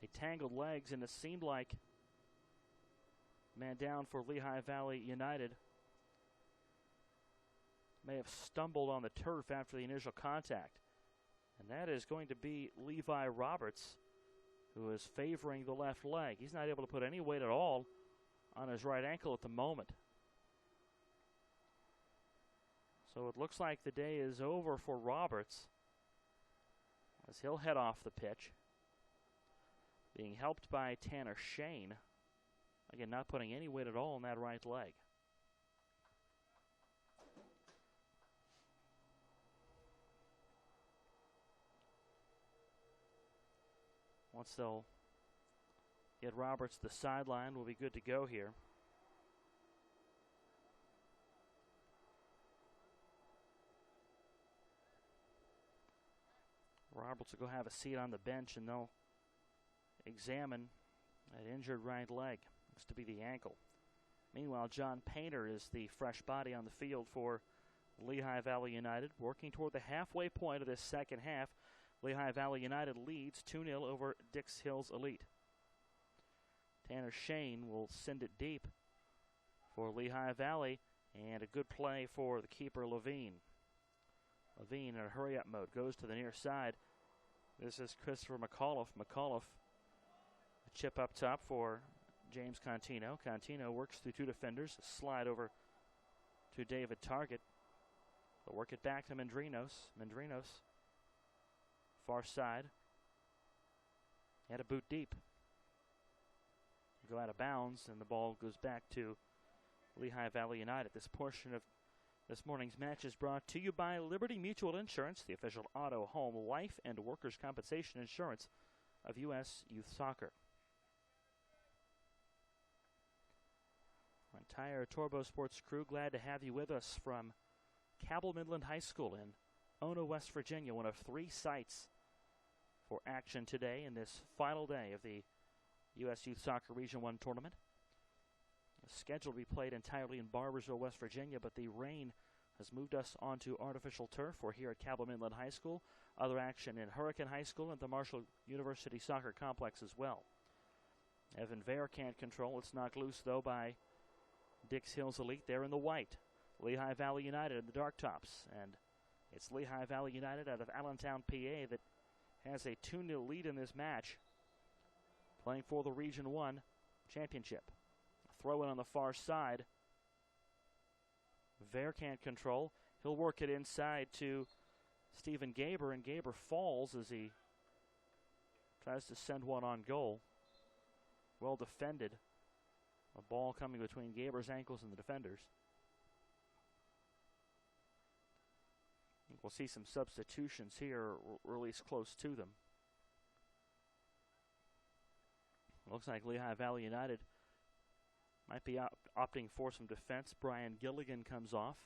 They tangled legs, and it seemed like man down for Lehigh Valley United may have stumbled on the turf after the initial contact. And that is going to be Levi Roberts, who is favoring the left leg. He's not able to put any weight at all on his right ankle at the moment. So it looks like the day is over for Roberts as he'll head off the pitch, being helped by Tanner Shane. Again, not putting any weight at all on that right leg. Once they'll get Roberts to the sideline, we'll be good to go here. Roberts will go have a seat on the bench, and they'll examine that injured right leg. Looks to be the ankle. Meanwhile, John Painter is the fresh body on the field for Lehigh Valley United, working toward the halfway point of this second half. Lehigh Valley United leads 2-0 over Dix Hills Elite. Tanner Shane will send it deep for Lehigh Valley, and a good play for the keeper, Levine. Levine in a hurry-up mode goes to the near side. This is Christopher McAuliffe. McAuliffe, a chip up top for James Contino. Contino works through two defenders, a slide over to David Target. They'll work it back to Mendrinos. Mendrinos, far side. Had a boot deep. Go out of bounds, and the ball goes back to Lehigh Valley United. This portion of this morning's match is brought to you by Liberty Mutual Insurance, the official auto, home, life, and workers' compensation insurance of U.S. Youth Soccer. Our entire Turbo Sports crew, glad to have you with us from Cabell Midland High School in Ono, West Virginia, one of 3 sites for action today in this final day of the U.S. Youth Soccer Region 1 tournament. Scheduled to be played entirely in Barbersville, West Virginia, but the rain has moved us onto artificial turf. We're here at Cabell Midland High School. Other action in Hurricane High School and the Marshall University Soccer Complex as well. Evan Vare can't control. It's knocked loose, though, by Dix Hills Elite. They're in the white. Lehigh Valley United in the dark tops. And it's Lehigh Valley United out of Allentown, PA, that has a 2-0 lead in this match, playing for the Region 1 championship. Throw in on the far side. Vare can't control. He'll work it inside to Stephen Gaber, and Gaber falls as he tries to send one on goal. Well defended. A ball coming between Gaber's ankles and the defenders. We'll see some substitutions here, or at least close to them. Looks like Lehigh Valley United might be opting for some defense. Brian Gilligan comes off.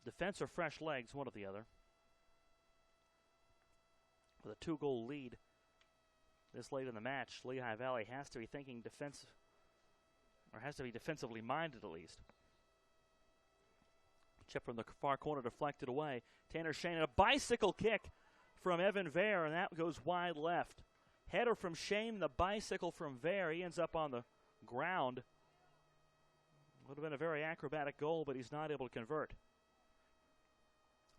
Defense or fresh legs, one or the other. With a 2-goal lead this late in the match, Lehigh Valley has to be thinking defense, or has to be defensively minded at least. Chip from the far corner deflected away. Tanner Shane, a bicycle kick from Evan Vare, and that goes wide left. Header from Shane, the bicycle from Vare. He ends up on the ground. Would have been a very acrobatic goal, but he's not able to convert.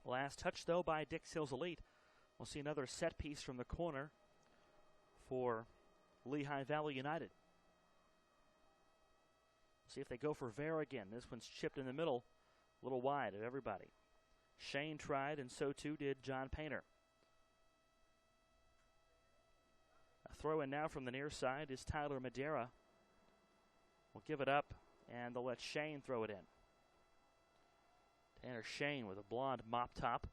Last touch, though, by Dix Hills Elite. We'll see another set piece from the corner for Lehigh Valley United. See if they go for Vare again. This one's chipped in the middle, a little wide of everybody. Shane tried, and so too did John Painter. A throw in now from the near side is Tyler Madera. Will give it up, and they'll let Shane throw it in. Tanner Shane with a blonde mop top.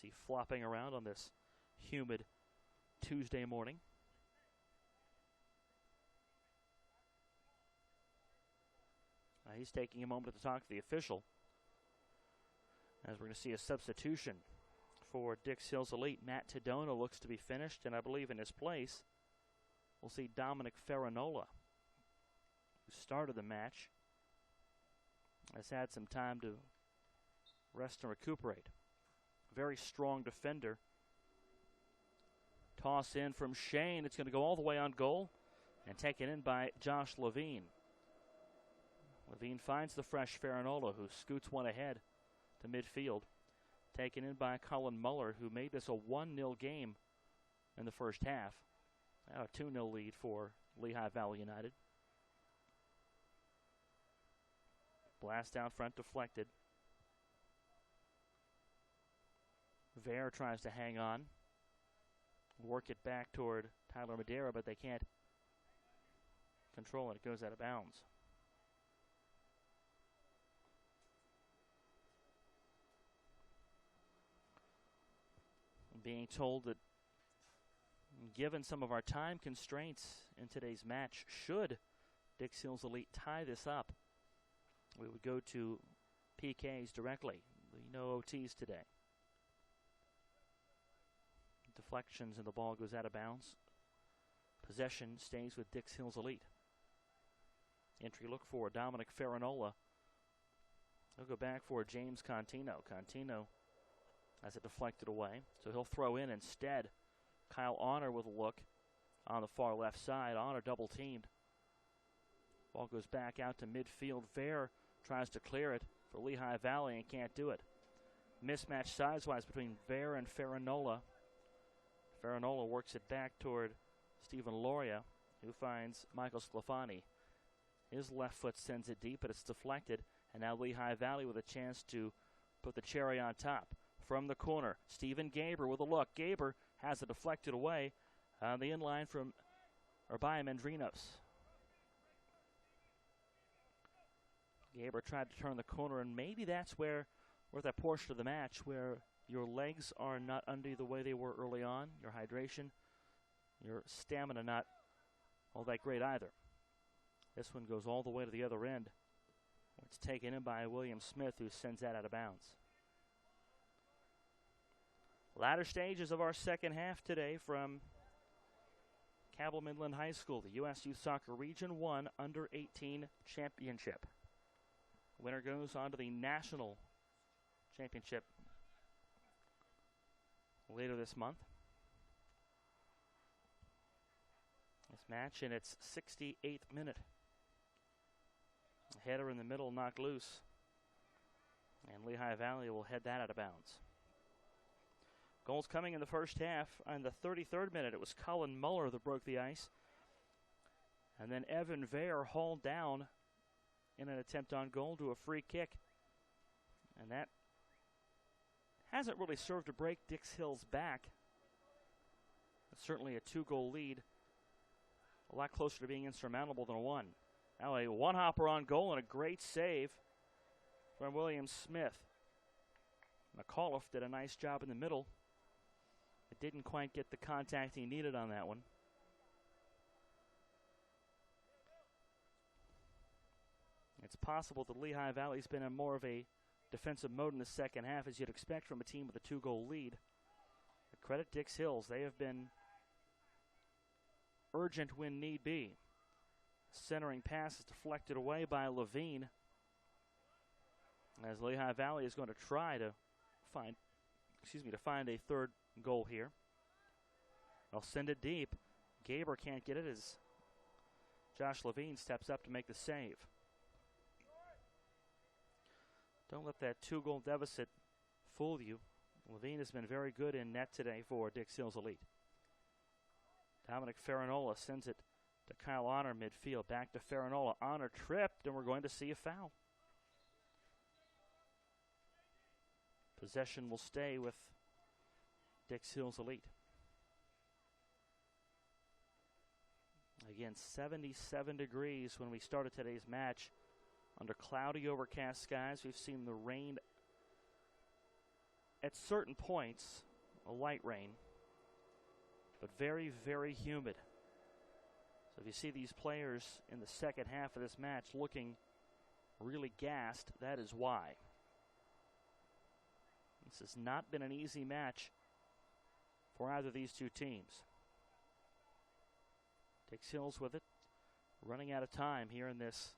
See flopping around on this humid Tuesday morning. He's taking a moment to talk to the official, as we're going to see a substitution for Dix Hills Elite. Matt Tedona looks to be finished, and I believe in his place we'll see Dominic Ferranola, who started the match, has had some time to rest and recuperate. Very strong defender. Toss in from Shane. It's going to go all the way on goal and taken in by Josh Levine. Levine finds the fresh Ferranola, who scoots one ahead to midfield. Taken in by Colin Muller, who made this a 1-0 game in the first half. Now a 2-0 lead for Lehigh Valley United. Blast out front deflected. Vare tries to hang on. Work it back toward Tyler Madera, but they can't control it. It goes out of bounds. I'm being told that given some of our time constraints in today's match, should Dix Hills Elite tie this up, we would go to PKs directly. No OTs today. Deflections and the ball goes out of bounds. Possession stays with Dix Hills Elite. Entry look for Dominic Farinola. He'll go back for James Contino. Contino has it deflected away, so he'll throw in instead. Kyle Honor with a look on the far left side. Honor double teamed. Ball goes back out to midfield. Vare tries to clear it for Lehigh Valley and can't do it. Mismatch size-wise between Vare and Farinola. Farinola works it back toward Stephen Loria, who finds Michael Sclafani. His left foot sends it deep, but it's deflected. And now Lehigh Valley with a chance to put the cherry on top. From the corner, Stephen Gaber with a look. Gaber has it deflected away on the inline from by Mendrinos. Gaber tried to turn the corner, and maybe that's where that portion of the match where your legs are not under the way they were early on, your hydration, your stamina not all that great either. This one goes all the way to the other end. It's taken in by William Smith, who sends that out of bounds. Latter stages of our second half today from Cabell Midland High School, the U.S. Youth Soccer Region 1 Under-18 Championship. Winner goes on to the National Championship later this month. This match in its 68th minute. A header in the middle knocked loose, and Lehigh Valley will head that out of bounds. Goals coming in the first half. On the 33rd minute, it was Colin Muller that broke the ice. And then Evan Vare hauled down in an attempt on goal to a free kick. And that hasn't really served to break Dix Hills back. It's certainly a 2-goal lead. A lot closer to being insurmountable than a 1. Now a one-hopper on goal and a great save from William Smith. McAuliffe did a nice job in the middle. It didn't quite get the contact he needed on that one. It's possible that Lehigh Valley's been in more of a defensive mode in the second half, as you'd expect from a team with a 2-goal lead. But credit Dix Hills. They have been urgent when need be. Centering pass is deflected away by Levine, as Lehigh Valley is going to try to find a third goal here. They'll send it deep. Gaber can't get it as Josh Levine steps up to make the save. Don't let that 2-goal deficit fool you. Levine has been very good in net today for Dix Hills Elite. Dominic Farinola sends it to Kyle Honor midfield. Back to Farinola. Honor tripped, and we're going to see a foul. Possession will stay with Dix Hills Elite. Again, 77 degrees when we started today's match. Under cloudy, overcast skies, we've seen the rain at certain points, a light rain, but very, very humid. So if you see these players in the second half of this match looking really gassed, that is why. This has not been an easy match for either of these two teams. Dix Hills with it, running out of time here in this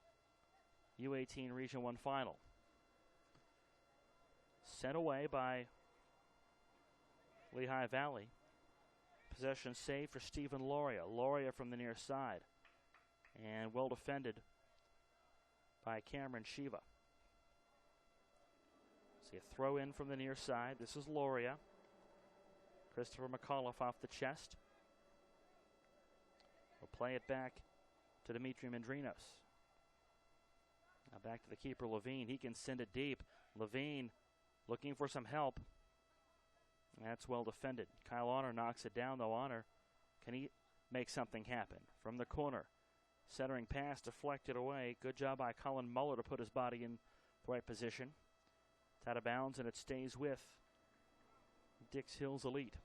U18 Region 1 final. Sent away by Lehigh Valley. Possession saved for Stephen Loria. Loria from the near side. And well defended by Cameron Shiva. See a throw in from the near side. This is Loria. Christopher McAuliffe off the chest. We'll play it back to Dimitri Mendrinos. Now back to the keeper, Levine. He can send it deep. Levine looking for some help. That's well defended. Kyle Honor knocks it down, though. Honor, can he make something happen? From the corner. Centering pass deflected away. Good job by Colin Muller to put his body in the right position. It's out of bounds, and it stays with Dix Hills Elite.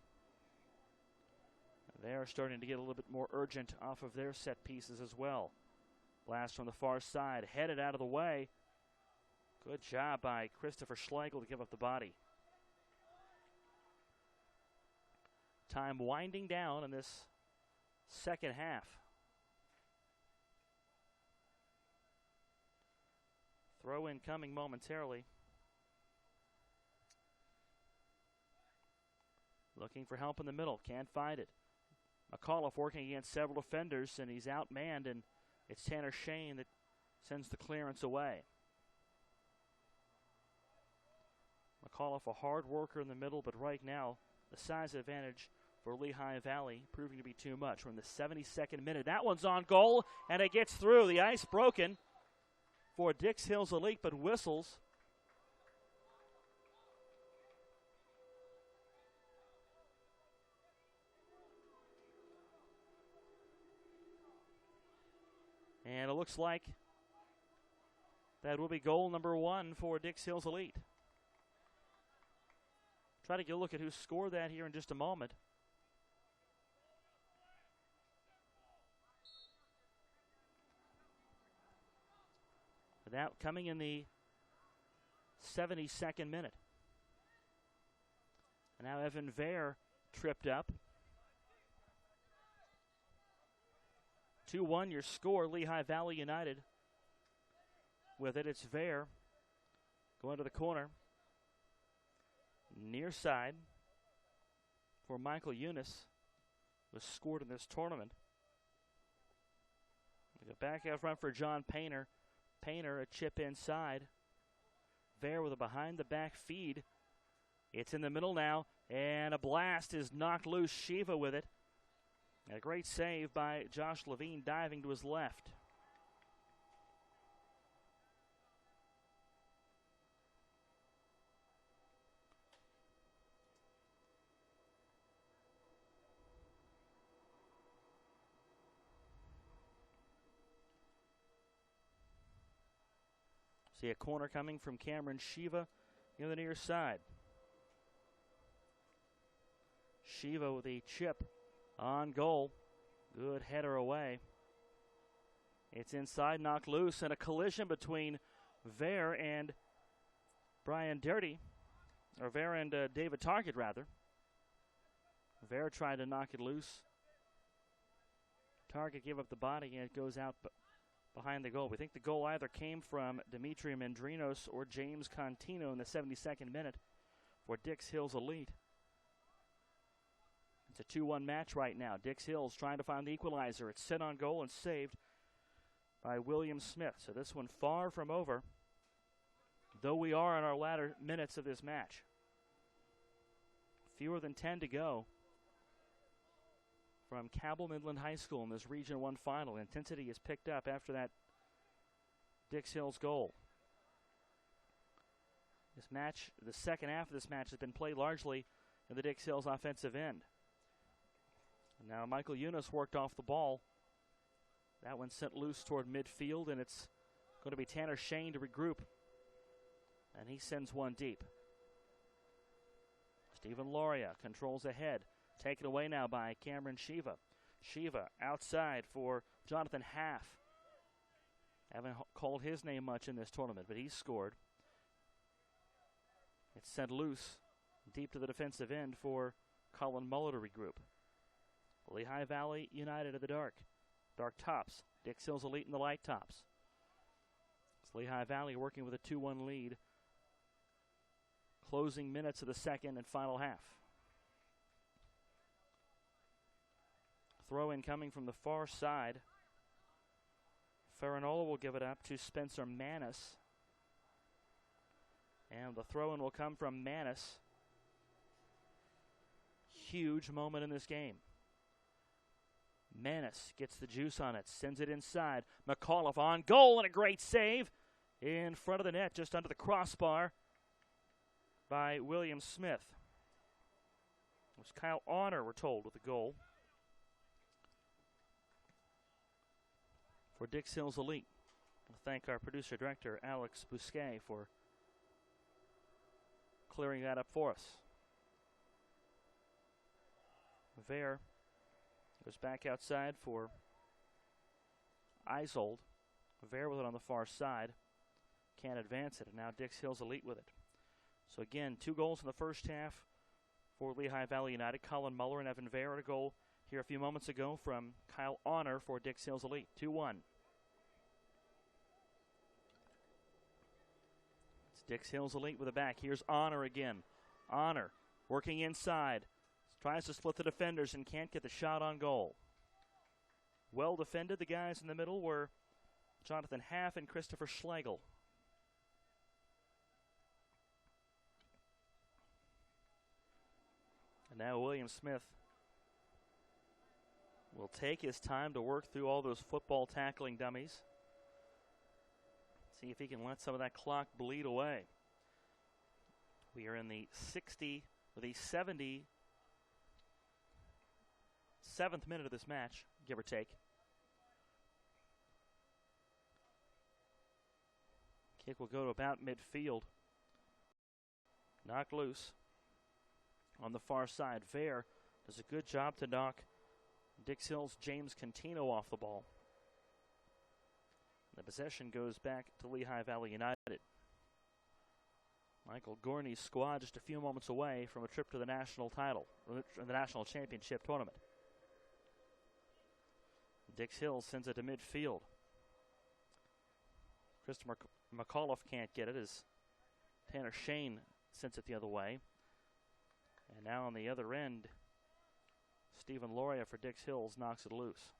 They're starting to get a little bit more urgent off of their set pieces as well. Blast from the far side, headed out of the way. Good job by Christopher Schlegel to give up the body. Time winding down in this second half. Throw in coming momentarily. Looking for help in the middle, can't find it. McAuliffe working against several defenders, and he's outmanned, and it's Tanner Shane that sends the clearance away. McAuliffe, a hard worker in the middle, but right now, the size advantage for Lehigh Valley proving to be too much. We're in the 72nd minute. That one's on goal, and it gets through. The ice broken for Dix Hills Elite, but whistles. And it looks like that will be goal number 1 for Dix Hills Elite. Try to get a look at who scored that here in just a moment. That coming in the 72nd minute. And now Evan Vare tripped up. 2-1 your score, Lehigh Valley United. With it, it's Vare going to the corner. Near side for Michael Eunice, was scored in this tournament. We go back out front for John Painter. Painter, a chip inside. Vare with a behind-the-back feed. It's in the middle now, and a blast is knocked loose. Shiva with it. And a great save by Josh Levine diving to his left. See a corner coming from Cameron Shiva near the near side. Shiva with a chip on goal. Good header away. It's inside, knocked loose, and a collision between Vare and Brian Dirty. Or Vare and David Target, rather. Vare tried to knock it loose. Target gave up the body, and it goes out behind the goal. We think the goal either came from Dimitri Mendrinos or James Contino in the 72nd minute for Dix Hills Elite. It's a 2-1 match right now. Dix Hills trying to find the equalizer. It's set on goal and saved by William Smith. So this one far from over, though we are in our latter minutes of this match. Fewer than 10 to go from Cabell Midland High School in this Region 1 final. Intensity is picked up after that Dix Hills goal. This match, the second half of this match, has been played largely in the Dix Hills offensive end. And now Michael Eunice worked off the ball. That one sent loose toward midfield, and it's going to be Tanner Shane to regroup. And he sends one deep. Stephen Loria controls ahead. Taken away now by Cameron Shiva. Shiva outside for Jonathan Half. Haven't called his name much in this tournament, but he's scored. It's sent loose deep to the defensive end for Colin Muller to regroup. Lehigh Valley United at the dark. Dark tops. Dix Hills Elite in the light tops. It's Lehigh Valley working with a 2-1 lead. Closing minutes of the second and final half. Throw in coming from the far side. Farinola will give it up to Spencer Manis. And the throw in will come from Manis. Huge moment in this game. Manis gets the juice on it, sends it inside. McAuliffe on goal, and a great save in front of the net, just under the crossbar by William Smith. It was Kyle Honor, we're told, with the goal for Dix Hills Elite. I'll thank our producer-director, Alex Bousquet, for clearing that up for us. Ver goes back outside for Isold. Ver with it on the far side. Can't advance it, and now Dix Hills Elite with it. So again, 2 goals in the first half for Lehigh Valley United. Colin Muller and Evan Ver, a goal here a few moments ago from Kyle Honor for Dix Hills Elite. 2-1. It's Dix Hills Elite with a back. Here's Honor again. Honor working inside. Tries to split the defenders and can't get the shot on goal. Well defended. The guys in the middle were Jonathan Haff and Christopher Schlegel. And now William Smith will take his time to work through all those football tackling dummies. See if he can let some of that clock bleed away. We are in the 77th minute of this match, give or take. Kick will go to about midfield. Knocked loose on the far side. Ver does a good job to knock Dix Hills' James Contino off the ball. The possession goes back to Lehigh Valley United. Michael Gorney's squad just a few moments away from a trip to the national title, or the national championship tournament. Dix Hills sends it to midfield. Christopher McAuliffe can't get it as Tanner Shane sends it the other way. And now on the other end, Stephen Loria for Dix Hills knocks it loose.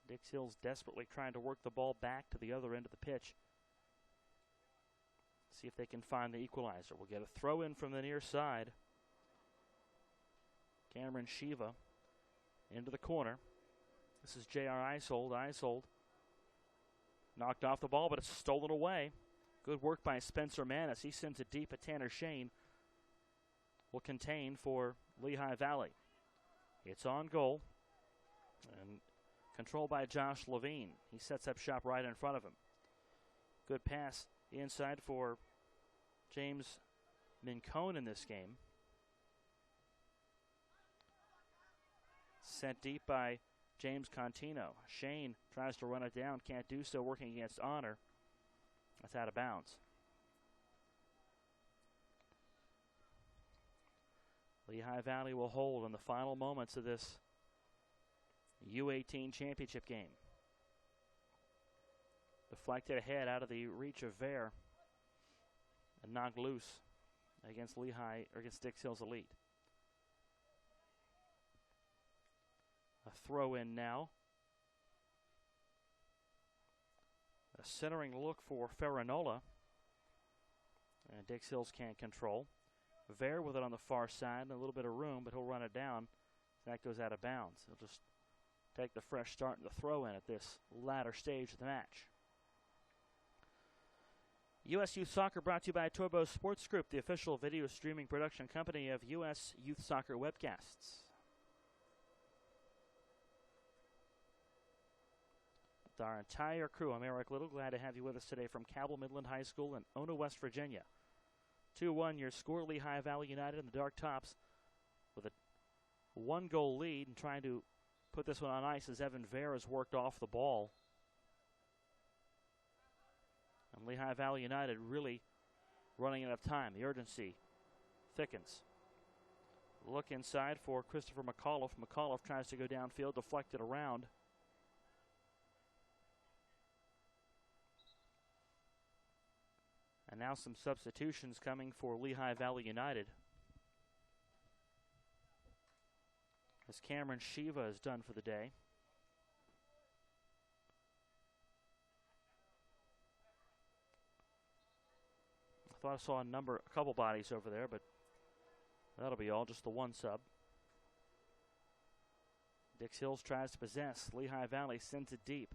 Dix Hills desperately trying to work the ball back to the other end of the pitch. See if they can find the equalizer. We'll get a throw in from the near side. Cameron Shiva into the corner. This is J.R. Isold. Isold knocked off the ball, but it's stolen away. Good work by Spencer Manis. He sends it deep at Tanner Shane. Will contain for Lehigh Valley. It's on goal. And controlled by Josh Levine. He sets up shop right in front of him. Good pass inside for James Mincone in this game. Sent deep by James Contino. Shane tries to run it down, can't do so, working against Honor. That's out of bounds. Lehigh Valley will hold in the final moments of this U18 championship game. Deflected ahead out of the reach of Ver and knocked loose against Lehigh, or against Dix Hills Elite. A throw in now. A centering look for Ferranola. And Dix Hills can't control. Ver with it on the far side, and a little bit of room, but he'll run it down. That goes out of bounds. He'll just take the fresh start and the throw in at this latter stage of the match. U.S. Youth Soccer brought to you by Turbo Sports Group, the official video streaming production company of U.S. Youth Soccer webcasts. With our entire crew, I'm Eric Little. Glad to have you with us today from Cabell Midland High School in Ona, West Virginia. 2-1 your score. Lehigh Valley United in the Dark Tops with a 1-goal lead, and trying to put this one on ice as Evan Ver has worked off the ball. And Lehigh Valley United really running out of time. The urgency thickens. Look inside for Christopher McAuliffe. McAuliffe tries to go downfield, deflected around. And now some substitutions coming for Lehigh Valley United, as Cameron Shiva is done for the day. I thought I saw a couple bodies over there, but that'll be all, just the one sub. Dix Hills tries to possess. Lehigh Valley sends it deep.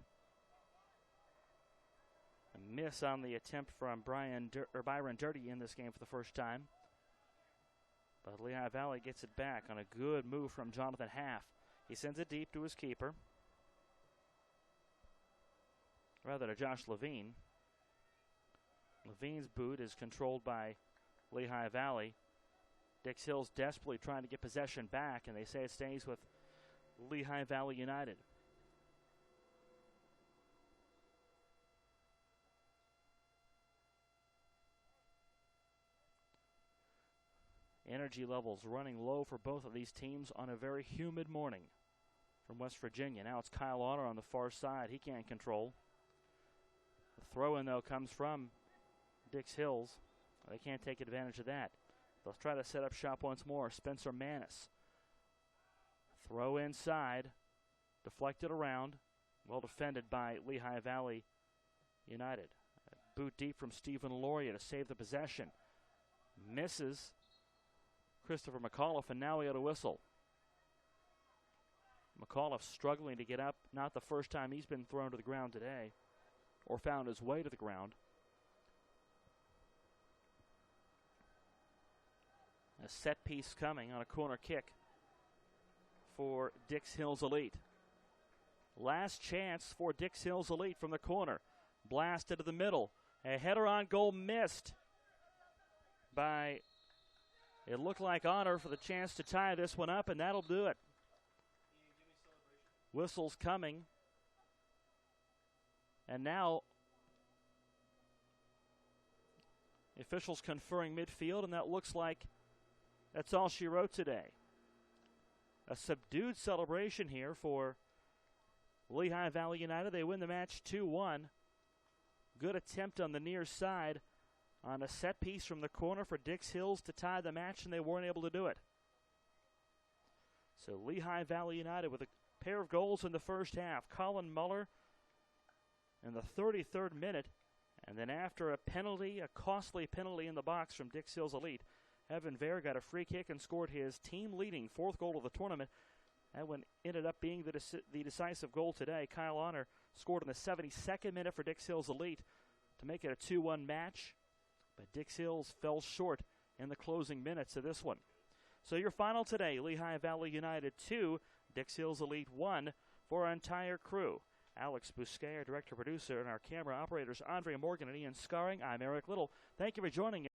A miss on the attempt from Byron Dirty in this game for the first time. But Lehigh Valley gets it back on a good move from Jonathan Half. He sends it deep to his keeper. Rather to Josh Levine. Levine's boot is controlled by Lehigh Valley. Dix Hills desperately trying to get possession back, and they say it stays with Lehigh Valley United. Energy levels running low for both of these teams on a very humid morning from West Virginia. Now it's Kyle Honor on the far side. He can't control. The throw-in, though, comes from Dix Hills. They can't take advantage of that. They'll try to set up shop once more. Spencer Manis. Throw inside. Deflected around. Well defended by Lehigh Valley United. A boot deep from Stephen Loria to save the possession. Misses Christopher McAuliffe, and now we got a whistle. McAuliffe struggling to get up. Not the first time he's been thrown to the ground today or found his way to the ground. A set piece coming on a corner kick for Dix Hills Elite. Last chance for Dix Hills Elite from the corner. Blasted to the middle. A header on goal missed by, it looked like, Honor for the chance to tie this one up, and that'll do it. Whistles coming. And now the officials conferring midfield, and that looks like that's all she wrote today. A subdued celebration here for Lehigh Valley United. They win the match 2-1. Good attempt on the near side on a set piece from the corner for Dix Hills to tie the match, and they weren't able to do it. So Lehigh Valley United with a pair of goals in the first half. Colin Muller in the 33rd minute, and then after a penalty, a costly penalty in the box from Dix Hills Elite, Evan Vare got a free kick and scored his team-leading fourth goal of the tournament. That one ended up being the decisive goal today. Kyle Honor scored in the 72nd minute for Dix Hills Elite to make it a 2-1 match. But Dix Hills fell short in the closing minutes of this one. So your final today, Lehigh Valley United 2, Dix Hills Elite 1 for our entire crew. Alex Bousquet, our director-producer, and our camera operators, Andre Morgan and Ian Scarring. I'm Eric Little. Thank you for joining us.